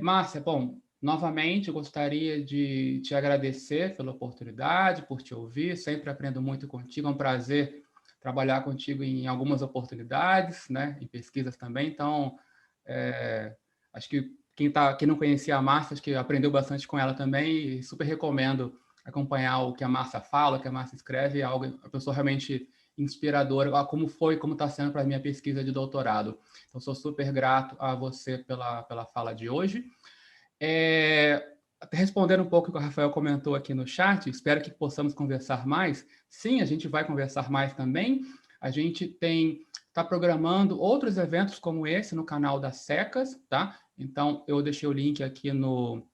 Márcia, bom, novamente eu gostaria de te agradecer pela oportunidade, por te ouvir. Sempre aprendo muito contigo. É um prazer trabalhar contigo em algumas oportunidades, né? Em pesquisas também. Então, acho que quem não conhecia a Márcia, acho que aprendeu bastante com ela também e super recomendo acompanhar o que a Márcia fala, o que a Márcia escreve, é algo, a pessoa realmente inspiradora, como está sendo para a minha pesquisa de doutorado. Então, sou super grato a você pela fala de hoje. Respondendo um pouco o que o Rafael comentou aqui no chat, espero que possamos conversar mais. Sim, a gente vai conversar mais também. A gente está programando outros eventos como esse no canal das Secas, tá? Então, eu deixei o link aqui no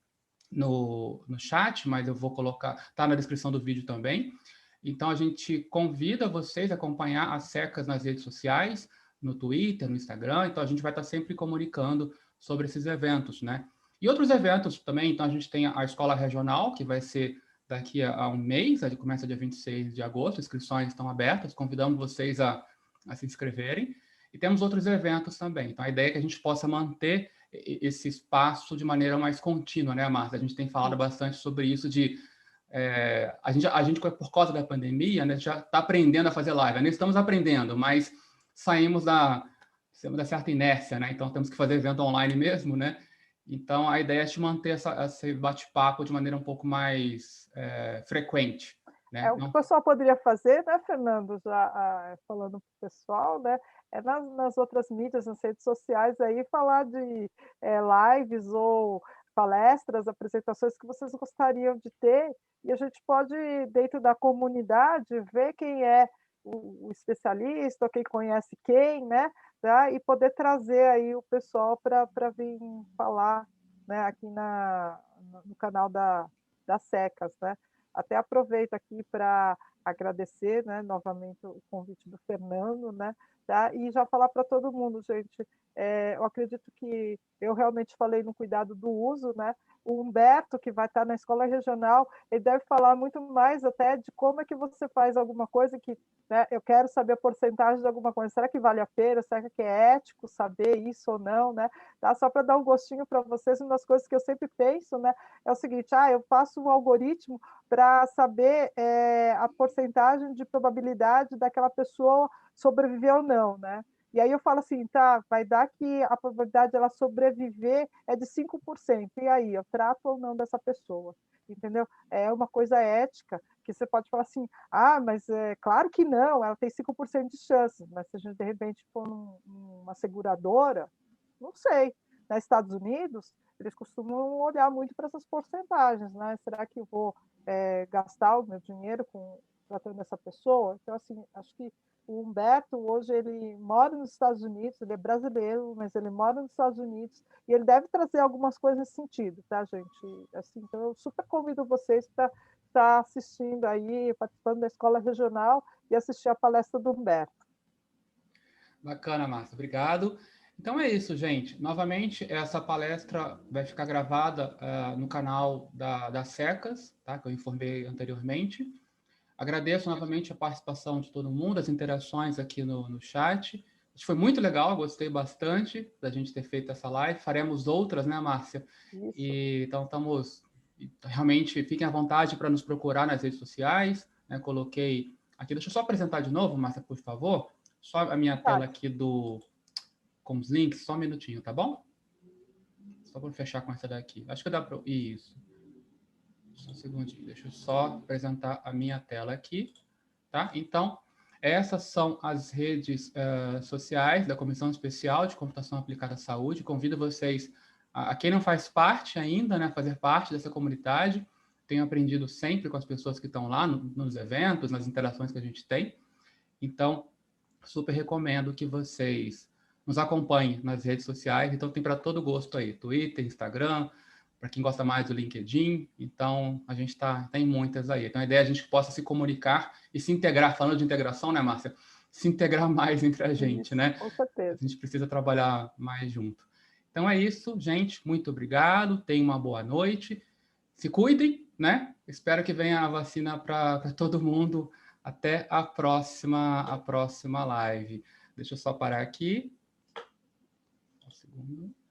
chat, mas eu vou colocar, tá na descrição do vídeo também. Então, a gente convida vocês a acompanhar as Secas nas redes sociais, no Twitter, no Instagram. Então, a gente vai estar sempre comunicando sobre esses eventos, né? E outros eventos também. Então, a gente tem a Escola Regional, que vai ser daqui a um mês, a gente começa dia 26 de agosto, inscrições estão abertas, convidamos vocês a se inscreverem. E temos outros eventos também. Então, a ideia é que a gente possa manter esse espaço de maneira mais contínua, né, Marta? A gente tem falado bastante sobre isso de a gente, por causa da pandemia, né, já está aprendendo a fazer live. Ainda estamos aprendendo, mas saímos da certa inércia, né? Então temos que fazer evento online mesmo, né? Então a ideia é de manter esse bate-papo de maneira um pouco mais frequente, né? O que o pessoal poderia fazer, né, Fernando, já falando para o pessoal, né, nas outras mídias, nas redes sociais, aí falar de lives ou palestras, apresentações que vocês gostariam de ter, e a gente pode, dentro da comunidade, ver quem é o especialista, quem conhece quem, né, tá? E poder trazer aí o pessoal para vir falar, né, aqui no canal das secas, né? Até aproveito aqui para agradecer, né, novamente o convite do Fernando, né, tá? E já falar para todo mundo, gente, eu acredito que eu realmente falei no cuidado do uso, né? O Humberto, que vai estar na escola regional, ele deve falar muito mais até de como é que você faz alguma coisa que, né, eu quero saber a porcentagem de alguma coisa. Será que vale a pena? Será que é ético saber isso ou não, né? Tá? Só para dar um gostinho para vocês, uma das coisas que eu sempre penso, né, é o seguinte: eu faço um algoritmo para saber a porcentagem de probabilidade daquela pessoa sobreviver ou não, né? E aí eu falo assim, tá, vai dar que a probabilidade dela sobreviver é de 5%. E aí, eu trato ou não dessa pessoa? Entendeu? É uma coisa ética, que você pode falar assim, mas é claro que não, ela tem 5% de chance, mas se a gente de repente for numa seguradora, não sei. Nos Estados Unidos, eles costumam olhar muito para essas porcentagens, né? Será que eu vou gastar o meu dinheiro tratando essa pessoa? Então, assim, acho que o Humberto, hoje, ele mora nos Estados Unidos, ele é brasileiro, mas ele mora nos Estados Unidos, e ele deve trazer algumas coisas nesse sentido, tá, gente? Assim, então, eu super convido vocês para estar assistindo aí, participando da escola regional e assistir a palestra do Humberto. Bacana, Márcia, obrigado. Então é isso, gente. Novamente, essa palestra vai ficar gravada no canal da Secas, tá? Que eu informei anteriormente. Agradeço novamente a participação de todo mundo, as interações aqui no chat. Acho que foi muito legal, gostei bastante da gente ter feito essa live. Faremos outras, né, Márcia? Isso. Então, realmente, fiquem à vontade para nos procurar nas redes sociais, né? Coloquei aqui, deixa eu só apresentar de novo, Márcia, por favor. Só a minha tela aqui com os links, só um minutinho, tá bom? Só para fechar com essa daqui. Acho que dá para... Isso. Só um segundinho, deixa eu só apresentar a minha tela aqui, tá? Então, essas são as redes sociais da Comissão Especial de Computação Aplicada à Saúde. Convido vocês, a quem não faz parte ainda, né, fazer parte dessa comunidade. Tenho aprendido sempre com as pessoas que estão lá nos eventos, nas interações que a gente tem. Então, super recomendo que vocês nos acompanhem nas redes sociais. Então, tem para todo gosto aí: Twitter, Instagram, para quem gosta mais do LinkedIn. Então, a gente tem muitas aí. Então, a ideia é a gente possa se comunicar e se integrar. Falando de integração, né, Márcia? Se integrar mais entre a gente, Isso, né? com A certeza. gente precisa trabalhar mais junto. Então, é isso, gente. Muito obrigado. Tenham uma boa noite. Se cuidem, né? Espero que venha a vacina para todo mundo. Até a próxima live. Deixa eu só parar aqui. Um segundo.